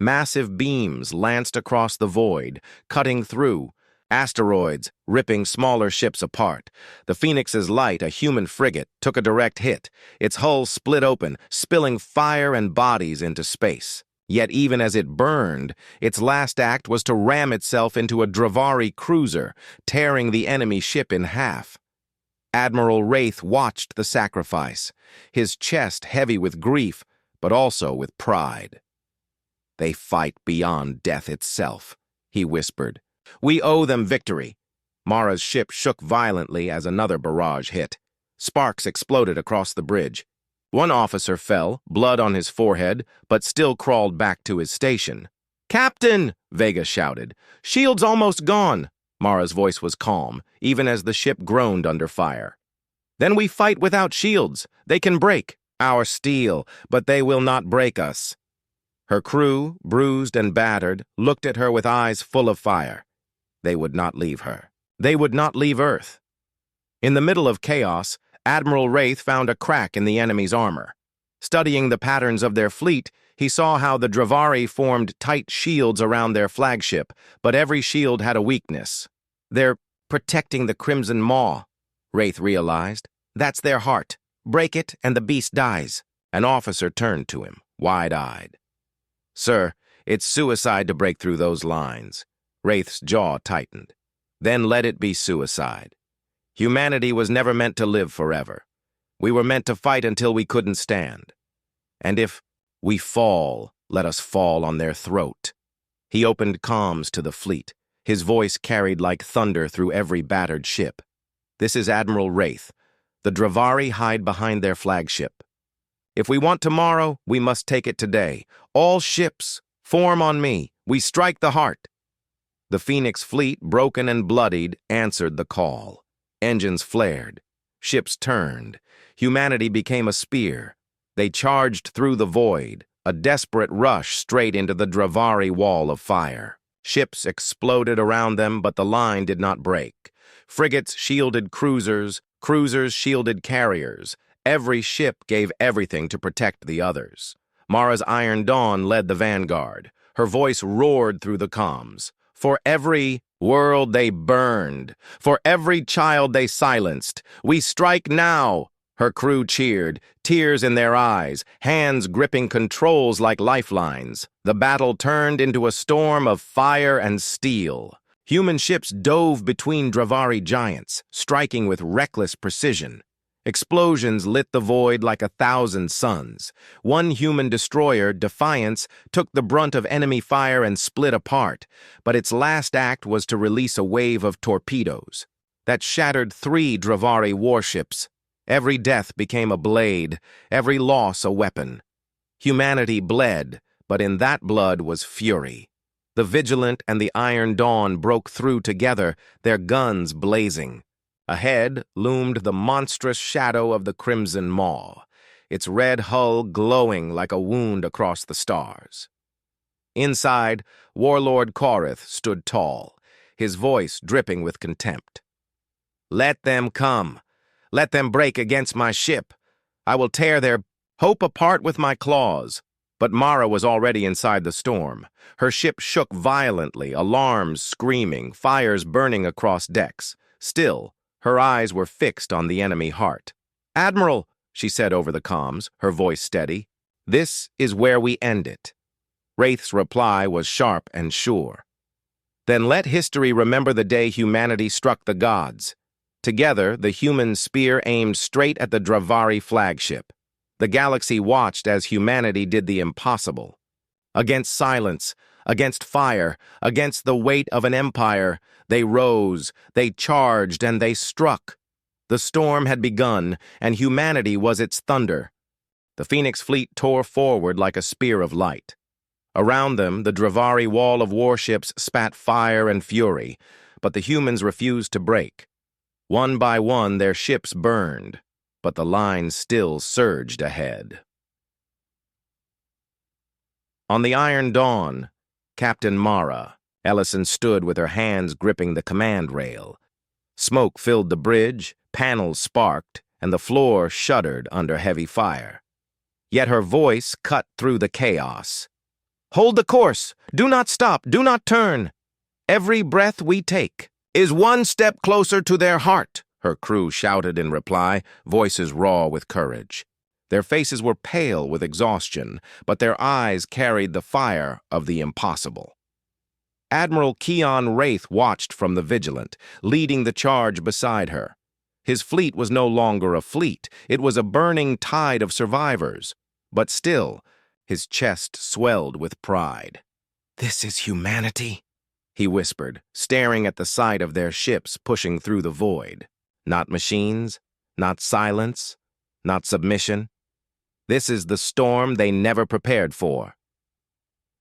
Massive beams lanced across the void, cutting through. Asteroids, ripping smaller ships apart. The Phoenix's Light, a human frigate, took a direct hit. Its hull split open, spilling fire and bodies into space. Yet even as it burned, its last act was to ram itself into a Dravari cruiser, tearing the enemy ship in half. Admiral Wraith watched the sacrifice, his chest heavy with grief, but also with pride. "They fight beyond death itself," he whispered. "We owe them victory." Mara's ship shook violently as another barrage hit. Sparks exploded across the bridge. One officer fell, blood on his forehead, but still crawled back to his station. "Captain!" Vega shouted. "Shield's almost gone." Mara's voice was calm, even as the ship groaned under fire. "Then we fight without shields. They can break our steel, but they will not break us." Her crew, bruised and battered, looked at her with eyes full of fire. They would not leave her. They would not leave Earth. In the middle of chaos, Admiral Wraith found a crack in the enemy's armor. Studying the patterns of their fleet, he saw how the Dravari formed tight shields around their flagship, but every shield had a weakness. "They're protecting the Crimson Maw," Wraith realized. "That's their heart. Break it, and the beast dies." An officer turned to him, wide-eyed. "Sir, it's suicide to break through those lines." Wraith's jaw tightened. "Then let it be suicide. Humanity was never meant to live forever. We were meant to fight until we couldn't stand. And if we fall, let us fall on their throat." He opened comms to the fleet. His voice carried like thunder through every battered ship. "This is Admiral Wraith. The Dravari hide behind their flagship. If we want tomorrow, we must take it today. All ships, form on me. We strike the heart." The Phoenix fleet, broken and bloodied, answered the call. Engines flared. Ships turned. Humanity became a spear. They charged through the void, a desperate rush straight into the Dravari wall of fire. Ships exploded around them, but the line did not break. Frigates shielded cruisers, cruisers shielded carriers. Every ship gave everything to protect the others. Mara's Iron Dawn led the vanguard. Her voice roared through the comms. For every world they burned, for every child they silenced, we strike now. Her crew cheered, tears in their eyes, hands gripping controls like lifelines. The battle turned into a storm of fire and steel. Human ships dove between Dravari giants, striking with reckless precision. Explosions lit the void like 1,000 suns. One human destroyer, Defiance, took the brunt of enemy fire and split apart, but its last act was to release a wave of torpedoes. that shattered 3 Dravari warships. Every death became a blade, every loss a weapon. Humanity bled, but in that blood was fury. The Vigilant and the Iron Dawn broke through together, their guns blazing. Ahead loomed the monstrous shadow of the Crimson Maw, its red hull glowing like a wound across the stars. Inside, Warlord Korith stood tall, his voice dripping with contempt. "Let them come. Let them break against my ship. I will tear their hope apart with my claws." But Mara was already inside the storm. Her ship shook violently, alarms screaming, fires burning across decks. Still, her eyes were fixed on the enemy heart. "Admiral," she said over the comms, her voice steady, "this is where we end it." Wraith's reply was sharp and sure. "Then let history remember the day humanity struck the gods." Together, the human spear aimed straight at the Dravari flagship. The galaxy watched as humanity did the impossible. Against silence, against fire, against the weight of an empire, they rose, they charged, and they struck. The storm had begun, and humanity was its thunder. The Phoenix fleet tore forward like a spear of light. Around them, the Dravari wall of warships spat fire and fury, but the humans refused to break. One by one, their ships burned, but the line still surged ahead. On the Iron Dawn, Captain Mara, Ellison stood with her hands gripping the command rail. Smoke filled the bridge, panels sparked, and the floor shuddered under heavy fire. Yet her voice cut through the chaos. "Hold the course! Do not stop! Do not turn! Every breath we take is one step closer to their heart," her crew shouted in reply, voices raw with courage. Their faces were pale with exhaustion, but their eyes carried the fire of the impossible. Admiral Keon Wraith watched from the Vigilant, leading the charge beside her. His fleet was no longer a fleet, it was a burning tide of survivors. But still, his chest swelled with pride. "This is humanity," he whispered, staring at the sight of their ships pushing through the void. Not machines, not silence, not submission. This is the storm they never prepared for.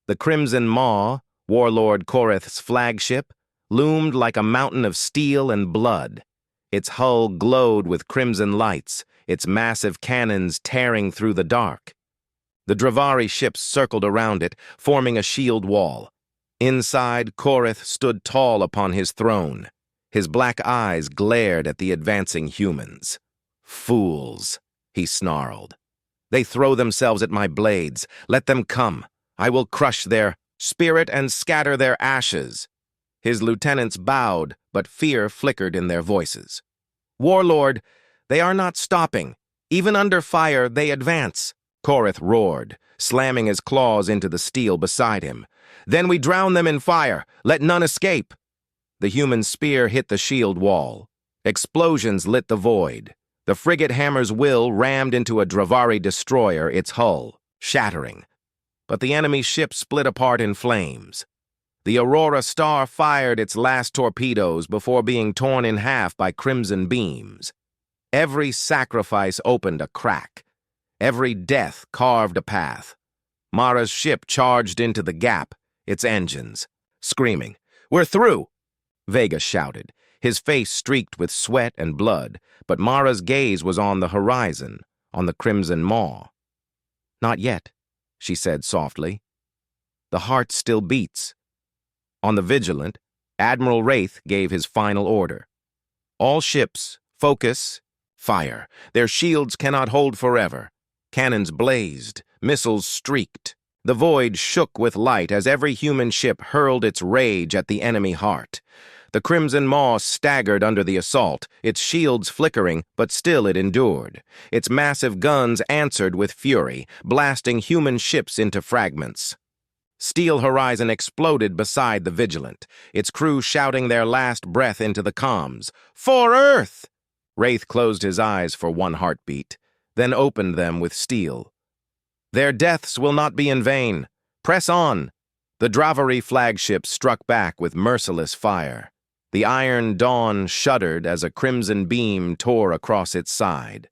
The Crimson Maw, Warlord Korith's flagship, loomed like a mountain of steel and blood. Its hull glowed with crimson lights, its massive cannons tearing through the dark. The Dravari ships circled around it, forming a shield wall. Inside, Korith stood tall upon his throne. His black eyes glared at the advancing humans. "Fools," he snarled. "They throw themselves at my blades. Let them come. I will crush their spirit and scatter their ashes." His lieutenants bowed, but fear flickered in their voices. "Warlord, they are not stopping. Even under fire, they advance," Korith roared, slamming his claws into the steel beside him. "Then we drown them in fire. Let none escape." The human spear hit the shield wall. Explosions lit the void. The frigate Hammer's Will rammed into a Dravari destroyer, its hull shattering. But the enemy ship split apart in flames. The Aurora Star fired its last torpedoes before being torn in half by crimson beams. Every sacrifice opened a crack. Every death carved a path. Mara's ship charged into the gap, its engines screaming. "We're through!" Vega shouted, his face streaked with sweat and blood, but Mara's gaze was on the horizon, on the Crimson Maw. "Not yet," she said softly. "The heart still beats." On the Vigilant, Admiral Wraith gave his final order. "All ships, focus, fire. Their shields cannot hold forever." Cannons blazed, missiles streaked. The void shook with light as every human ship hurled its rage at the enemy heart. The Crimson Maw staggered under the assault, its shields flickering, but still it endured. Its massive guns answered with fury, blasting human ships into fragments. Steel Horizon exploded beside the Vigilant, its crew shouting their last breath into the comms. "For Earth!" Wraith closed his eyes for one heartbeat, then opened them with steel. "Their deaths will not be in vain. Press on." The Dravari flagship struck back with merciless fire. The Iron Dawn shuddered as a crimson beam tore across its side.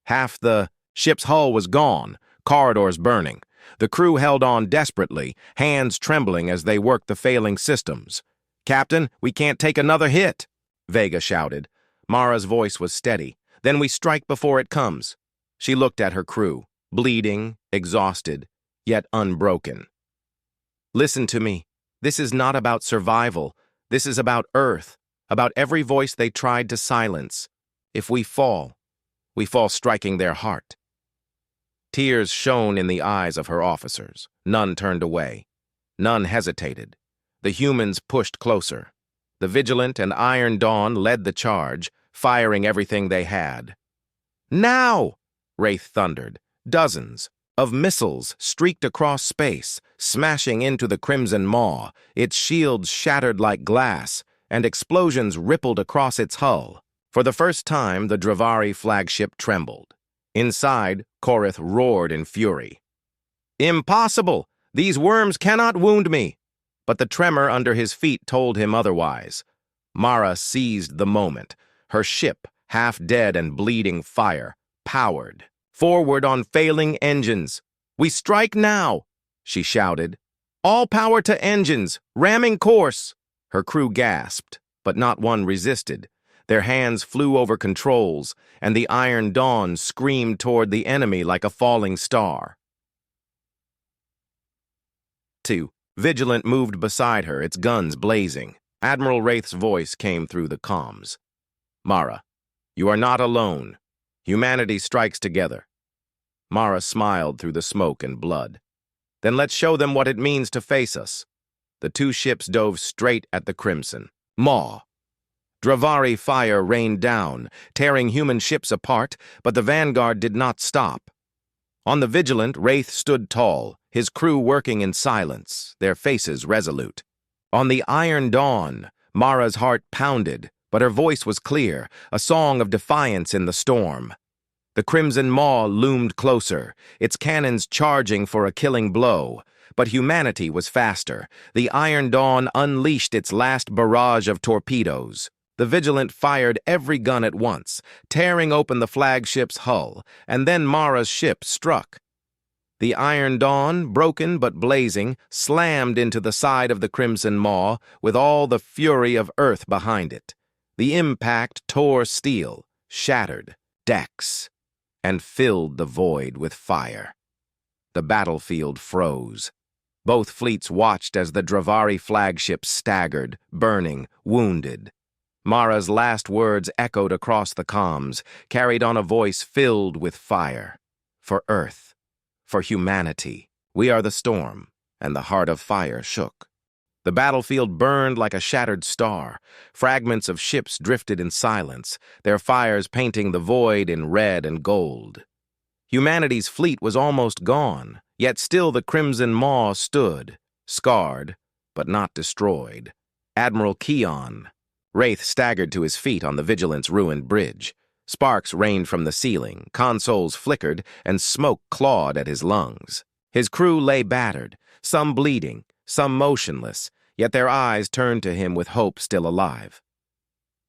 Half the ship's hull was gone, corridors burning. The crew held on desperately, hands trembling as they worked the failing systems. "Captain, we can't take another hit," Vega shouted. Mara's voice was steady. "Then we strike before it comes." She looked at her crew, bleeding, exhausted, yet unbroken. "Listen to me. This is not about survival. This is about Earth, about every voice they tried to silence. If we fall striking their heart." Tears shone in the eyes of her officers. None turned away. None hesitated. The humans pushed closer. The Vigilant and Iron Dawn led the charge, firing everything they had. "Now!" Wraith thundered. Dozens of missiles streaked across space, smashing into the Crimson Maw. Its shields shattered like glass, and explosions rippled across its hull. For the first time, the Dravari flagship trembled. Inside, Korith roared in fury. "Impossible! These worms cannot wound me!" But the tremor under his feet told him otherwise. Mara seized the moment. Her ship, half dead and bleeding fire, powered. Forward on failing engines. "We strike now!" she shouted. "All power to engines! Ramming course!" Her crew gasped, but not one resisted. Their hands flew over controls, and the Iron Dawn screamed toward the enemy like a falling star. 2. Vigilant moved beside her, its guns blazing. Admiral Wraith's voice came through the comms. "Mara, you are not alone. Humanity strikes together." Mara smiled through the smoke and blood. "Then let's show them what it means to face us." The two ships dove straight at the Crimson Maw. Dravari fire rained down, tearing human ships apart, but the vanguard did not stop. On the Vigilant, Wraith stood tall, his crew working in silence, their faces resolute. On the Iron Dawn, Mara's heart pounded, but her voice was clear, a song of defiance in the storm. The Crimson Maw loomed closer, its cannons charging for a killing blow. But humanity was faster. The Iron Dawn unleashed its last barrage of torpedoes. The Vigilant fired every gun at once, tearing open the flagship's hull, and then Mara's ship struck. The Iron Dawn, broken but blazing, slammed into the side of the Crimson Maw with all the fury of Earth behind it. The impact tore steel, shattered decks, and filled the void with fire. The battlefield froze. Both fleets watched as the Dravari flagship staggered, burning, wounded. Mara's last words echoed across the comms, carried on a voice filled with fire. "For Earth, for humanity, we are the storm," and the heart of fire shook. The battlefield burned like a shattered star. Fragments of ships drifted in silence, their fires painting the void in red and gold. Humanity's fleet was almost gone, yet still the Crimson Maw stood, scarred, but not destroyed. Admiral Keon. Wraith staggered to his feet on the Vigilant's ruined bridge. Sparks rained from the ceiling, consoles flickered, and smoke clawed at his lungs. His crew lay battered, some bleeding, some motionless, yet their eyes turned to him with hope still alive.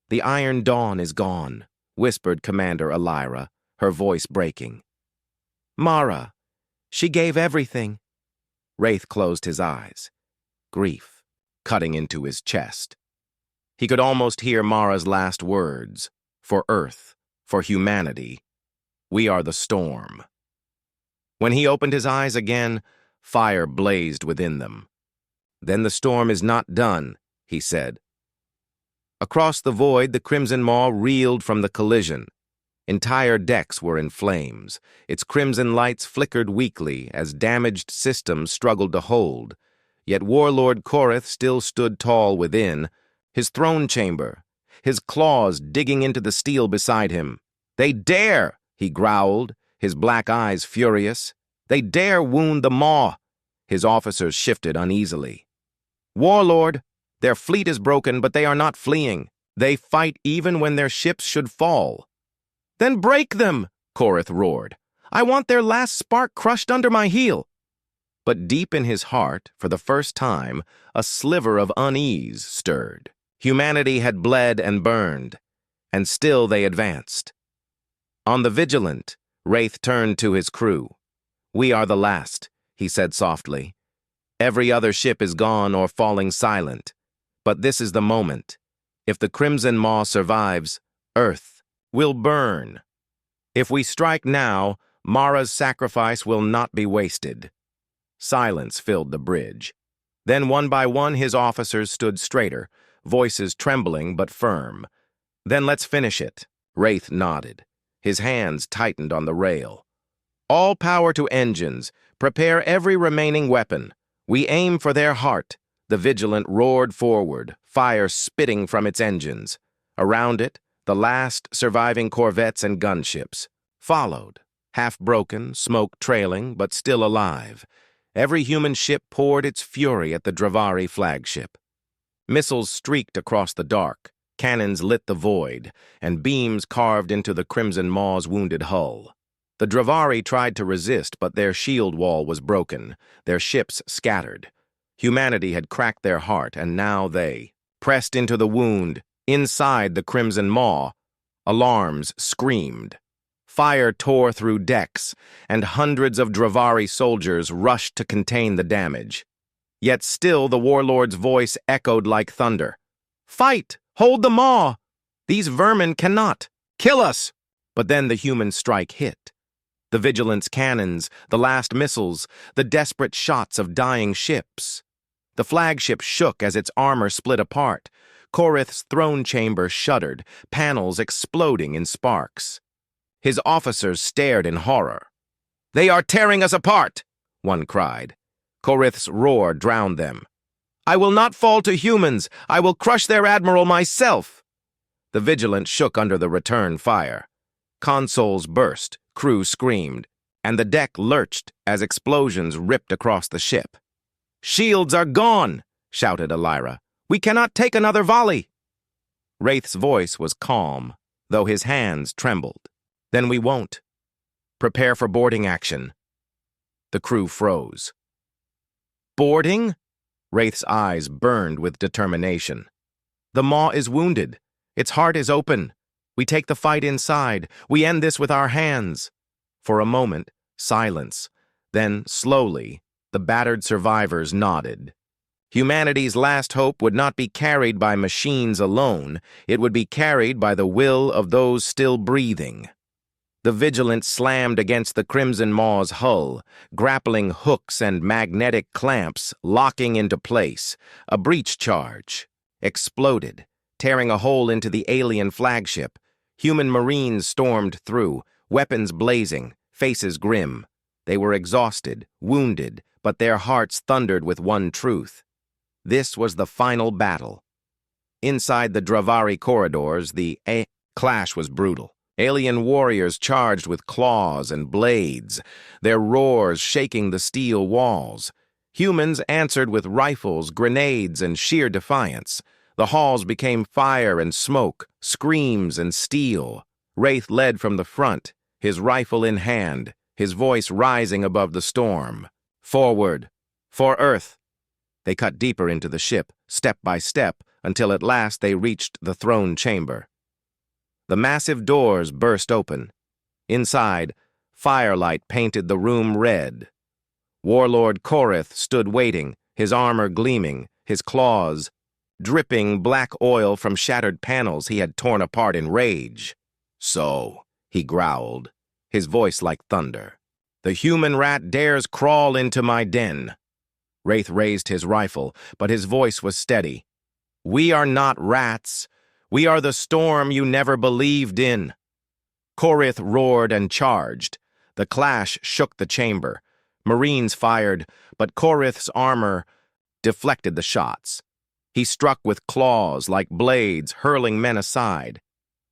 "The Iron Dawn is gone," whispered Commander Elira, her voice breaking. "Mara, she gave everything." Wraith closed his eyes, grief cutting into his chest. He could almost hear Mara's last words. "For Earth, for humanity, we are the storm." When he opened his eyes again, fire blazed within them. "Then the storm is not done," he said. Across the void, the Crimson Maw reeled from the collision. Entire decks were in flames. Its crimson lights flickered weakly as damaged systems struggled to hold. Yet Warlord Korith still stood tall within, his throne chamber, his claws digging into the steel beside him. "They dare!" he growled, his black eyes furious. "They dare wound the Maw!" His officers shifted uneasily. "Warlord, their fleet is broken, but they are not fleeing. They fight even when their ships should fall." "Then break them!" Korith roared. "I want their last spark crushed under my heel." But deep in his heart, for the first time, a sliver of unease stirred. Humanity had bled and burned, and still they advanced. On the Vigilant, Wraith turned to his crew. "We are the last," he said softly. "Every other ship is gone or falling silent. But this is the moment. If the Crimson Maw survives, Earth will burn. If we strike now, Mara's sacrifice will not be wasted." Silence filled the bridge. Then one by one his officers stood straighter, voices trembling but firm. "Then let's finish it." Wraith nodded. His hands tightened on the rail. "All power to engines. Prepare every remaining weapon. We aim for their heart." The Vigilant roared forward, fire spitting from its engines. Around it, the last surviving corvettes and gunships followed, half-broken, smoke trailing, but still alive. Every human ship poured its fury at the Dravari flagship. Missiles streaked across the dark, cannons lit the void, and beams carved into the Crimson Maw's wounded hull. The Dravari tried to resist, but their shield wall was broken, their ships scattered. Humanity had cracked their heart, and now they pressed into the wound. Inside the Crimson Maw, alarms screamed. Fire tore through decks, and hundreds of Dravari soldiers rushed to contain the damage. Yet still the warlord's voice echoed like thunder. "Fight! Hold the Maw! These vermin cannot! Kill us!" But then the human strike hit. The Vigilant's cannons, the last missiles, the desperate shots of dying ships. The flagship shook as its armor split apart. Korith's throne chamber shuddered, panels exploding in sparks. His officers stared in horror. "They are tearing us apart!" one cried. Korith's roar drowned them. "I will not fall to humans! I will crush their admiral myself!" The Vigilant shook under the return fire. Consoles burst, crew screamed, and the deck lurched as explosions ripped across the ship. "Shields are gone!" shouted Elira. "We cannot take another volley!" Wraith's voice was calm, though his hands trembled. "Then we won't. Prepare for boarding action." The crew froze. "Boarding?" Wraith's eyes burned with determination. "The Maw is wounded. Its heart is open. We take the fight inside. We end this with our hands." For a moment, silence. Then, slowly, the battered survivors nodded. Humanity's last hope would not be carried by machines alone. It would be carried by the will of those still breathing. The Vigilant slammed against the Crimson Maw's hull, grappling hooks and magnetic clamps locking into place. A breach charge exploded, tearing a hole into the alien flagship. Human Marines stormed through, weapons blazing, faces grim. They were exhausted, wounded, but their hearts thundered with one truth. This was the final battle. Inside the Dravari corridors, the clash was brutal. Alien warriors charged with claws and blades, their roars shaking the steel walls. Humans answered with rifles, grenades, and sheer defiance. The halls became fire and smoke, screams and steel. Wraith led from the front, his rifle in hand, his voice rising above the storm. "Forward! For Earth!" They cut deeper into the ship, step by step, until at last they reached the throne chamber. The massive doors burst open. Inside, firelight painted the room red. Warlord Korith stood waiting, his armor gleaming, his claws dripping black oil from shattered panels he had torn apart in rage. "So," he growled, his voice like thunder, "the human rat dares crawl into my den." Wraith raised his rifle, but his voice was steady. "We are not rats. We are the storm you never believed in." Korith roared and charged. The clash shook the chamber. Marines fired, but Korith's armor deflected the shots. He struck with claws like blades, hurling men aside.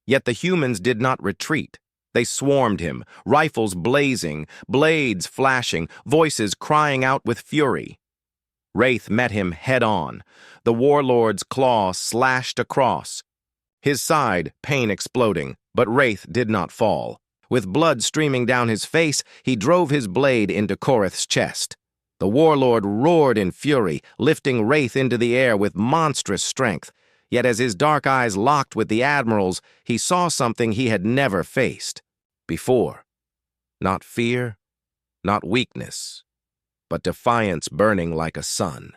Yet the humans did not retreat. They swarmed him, rifles blazing, blades flashing, voices crying out with fury. Wraith met him head-on. The warlord's claw slashed across. His side, pain exploding, but Wraith did not fall. With blood streaming down his face, he drove his blade into Korith's chest. The warlord roared in fury, lifting Wraith into the air with monstrous strength. Yet as his dark eyes locked with the Admiral's, he saw something he had never faced before. Not fear, not weakness, but defiance burning like a sun.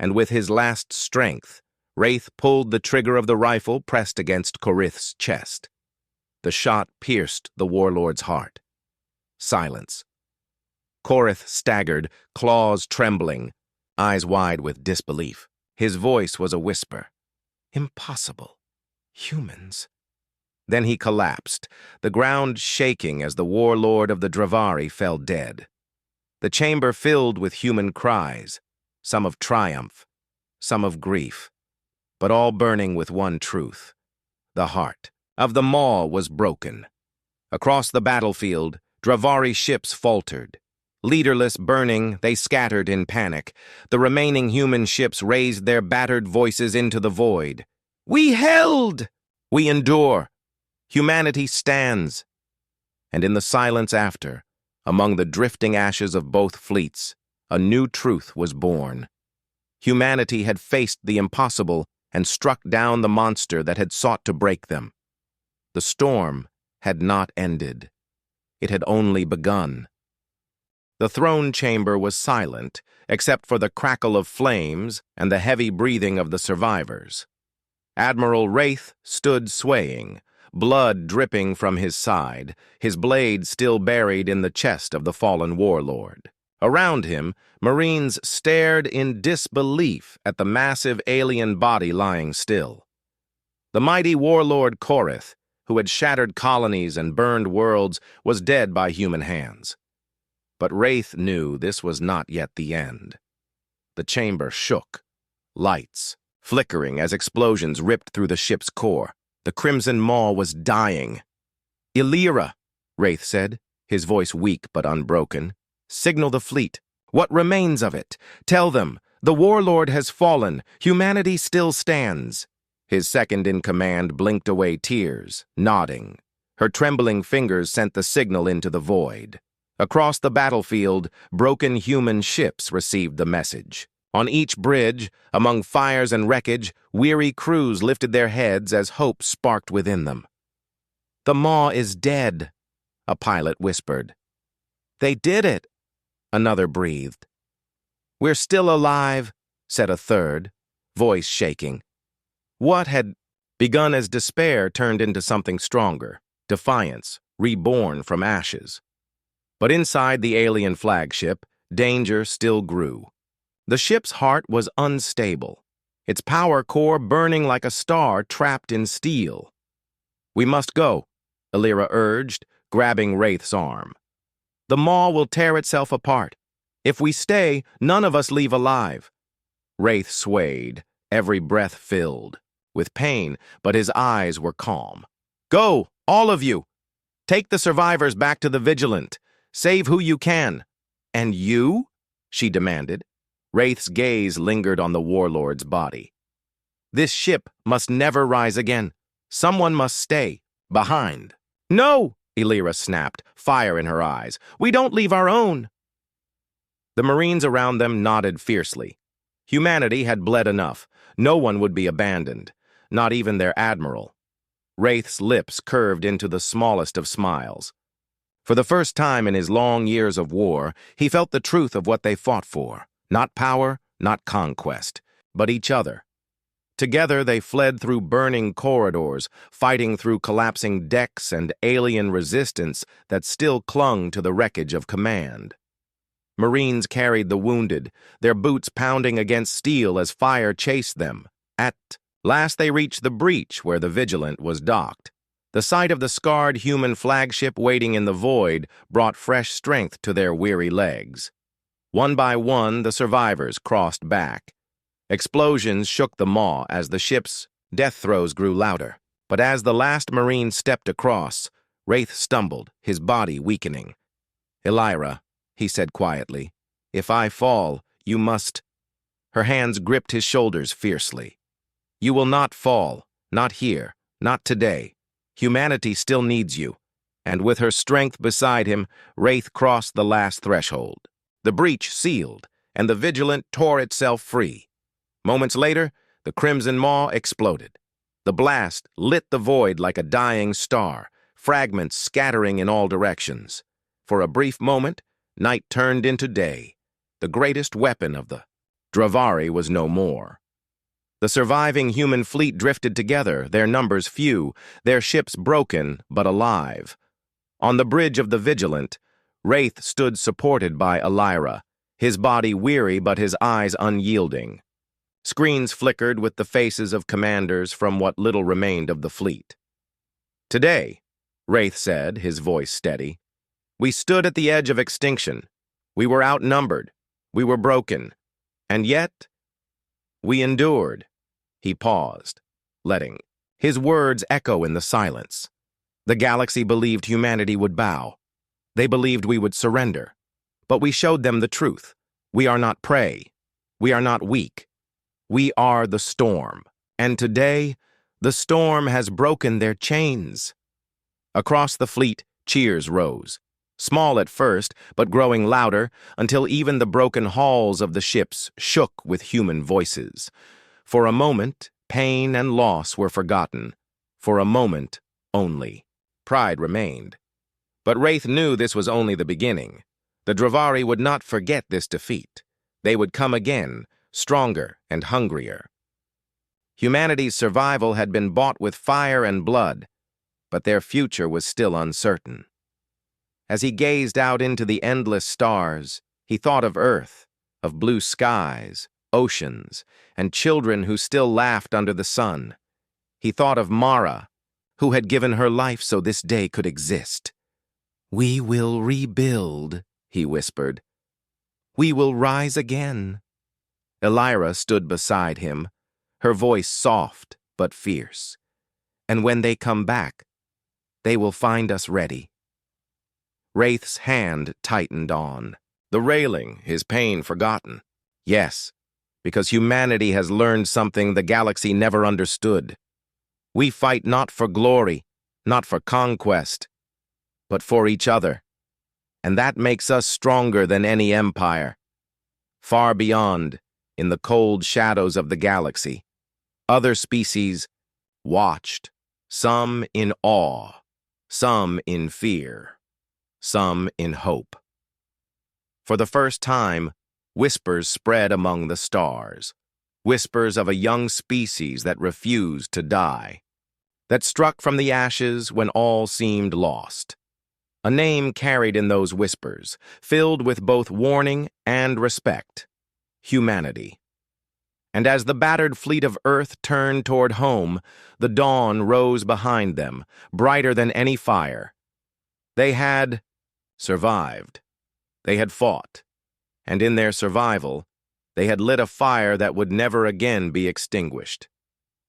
And with his last strength, Wraith pulled the trigger of the rifle pressed against Korith's chest. The shot pierced the warlord's heart. Silence. Korith staggered, claws trembling, eyes wide with disbelief. His voice was a whisper. Impossible. Humans. Then he collapsed, the ground shaking as the warlord of the Dravari fell dead. The chamber filled with human cries, some of triumph, some of grief, but all burning with one truth. The heart of the Maw was broken. Across the battlefield, Dravari ships faltered. Leaderless, burning, they scattered in panic. The remaining human ships raised their battered voices into the void. We held! We endure! Humanity stands! And in the silence after, among the drifting ashes of both fleets, a new truth was born. Humanity had faced the impossible and struck down the monster that had sought to break them. The storm had not ended. It had only begun. The throne chamber was silent, except for the crackle of flames and the heavy breathing of the survivors. Admiral Wraith stood swaying, blood dripping from his side, his blade still buried in the chest of the fallen warlord. Around him, Marines stared in disbelief at the massive alien body lying still. The mighty warlord Korith, who had shattered colonies and burned worlds, was dead by human hands. But Wraith knew this was not yet the end. The chamber shook, lights flickering as explosions ripped through the ship's core. The Crimson Maw was dying. Illyra, Wraith said, his voice weak but unbroken. Signal the fleet. What remains of it? Tell them, the warlord has fallen. Humanity still stands. His second-in-command blinked away tears, nodding. Her trembling fingers sent the signal into the void. Across the battlefield, broken human ships received the message. On each bridge, among fires and wreckage, weary crews lifted their heads as hope sparked within them. The Maw is dead, a pilot whispered. They did it, another breathed. We're still alive, said a third, voice shaking. What had begun as despair turned into something stronger, defiance, reborn from ashes. But inside the alien flagship, danger still grew. The ship's heart was unstable, its power core burning like a star trapped in steel. We must go, Illyra urged, grabbing Wraith's arm. The Maw will tear itself apart. If we stay, none of us leave alive. Wraith swayed, every breath filled with pain, but his eyes were calm. Go, all of you! Take the survivors back to the Vigilant. Save who you can. And you? She demanded. Wraith's gaze lingered on the warlord's body. This ship must never rise again. Someone must stay behind. No, Illyra snapped, fire in her eyes. We don't leave our own. The Marines around them nodded fiercely. Humanity had bled enough. No one would be abandoned, not even their admiral. Wraith's lips curved into the smallest of smiles. For the first time in his long years of war, he felt the truth of what they fought for. Not power, not conquest, but each other. Together they fled through burning corridors, fighting through collapsing decks and alien resistance that still clung to the wreckage of command. Marines carried the wounded, their boots pounding against steel as fire chased them. At last they reached the breach where the Vigilant was docked. The sight of the scarred human flagship waiting in the void brought fresh strength to their weary legs. One by one, the survivors crossed back. Explosions shook the Maw as the ship's death throes grew louder. But as the last Marine stepped across, Wraith stumbled, his body weakening. Illyra, he said quietly, if I fall, you must... Her hands gripped his shoulders fiercely. You will not fall, not here, not today. Humanity still needs you. And with her strength beside him, Wraith crossed the last threshold. The breach sealed, and the Vigilant tore itself free. Moments later, The crimson maw exploded. The blast lit the void like a dying star, fragments scattering in all directions. For a brief moment, night turned into day. The greatest weapon of the Dravari was no more. The surviving human fleet drifted together, their numbers few, their ships broken but alive. On the bridge of the Vigilant, Wraith stood supported by Elira, his body weary but his eyes unyielding. Screens flickered with the faces of commanders from what little remained of the fleet. "Today," Wraith said, his voice steady, "we stood at the edge of extinction. We were outnumbered. We were broken. And yet, we endured." He paused, letting his words echo in the silence. The galaxy believed humanity would bow. They believed we would surrender. But we showed them the truth. We are not prey. We are not weak. We are the storm. And today, the storm has broken their chains. Across the fleet, cheers rose. Small at first, but growing louder, until even the broken halls of the ships shook with human voices. For a moment, pain and loss were forgotten. For a moment only. Pride remained. But Wraith knew this was only the beginning. The Dravari would not forget this defeat. They would come again, stronger and hungrier. Humanity's survival had been bought with fire and blood, but their future was still uncertain. As he gazed out into the endless stars, he thought of Earth, of blue skies, oceans, and children who still laughed under the sun. He thought of Mara, who had given her life so this day could exist. "We will rebuild," he whispered. "We will rise again." Elira stood beside him, her voice soft but fierce. "And when they come back, they will find us ready." Wraith's hand tightened on the railing, his pain forgotten. Yes, because humanity has learned something the galaxy never understood. We fight not for glory, not for conquest, but for each other. And that makes us stronger than any empire. Far beyond, in the cold shadows of the galaxy, other species watched, some in awe, some in fear, some in hope. For the first time, whispers spread among the stars, whispers of a young species that refused to die, that struck from the ashes when all seemed lost. A name carried in those whispers, filled with both warning and respect: humanity. And as the battered fleet of Earth turned toward home, the dawn rose behind them, brighter than any fire. They had survived. They had fought. And in their survival, they had lit a fire that would never again be extinguished.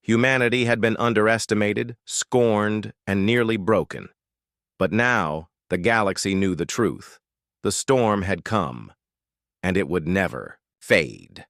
Humanity had been underestimated, scorned, and nearly broken. But now, the galaxy knew the truth. The storm had come, and it would never fade.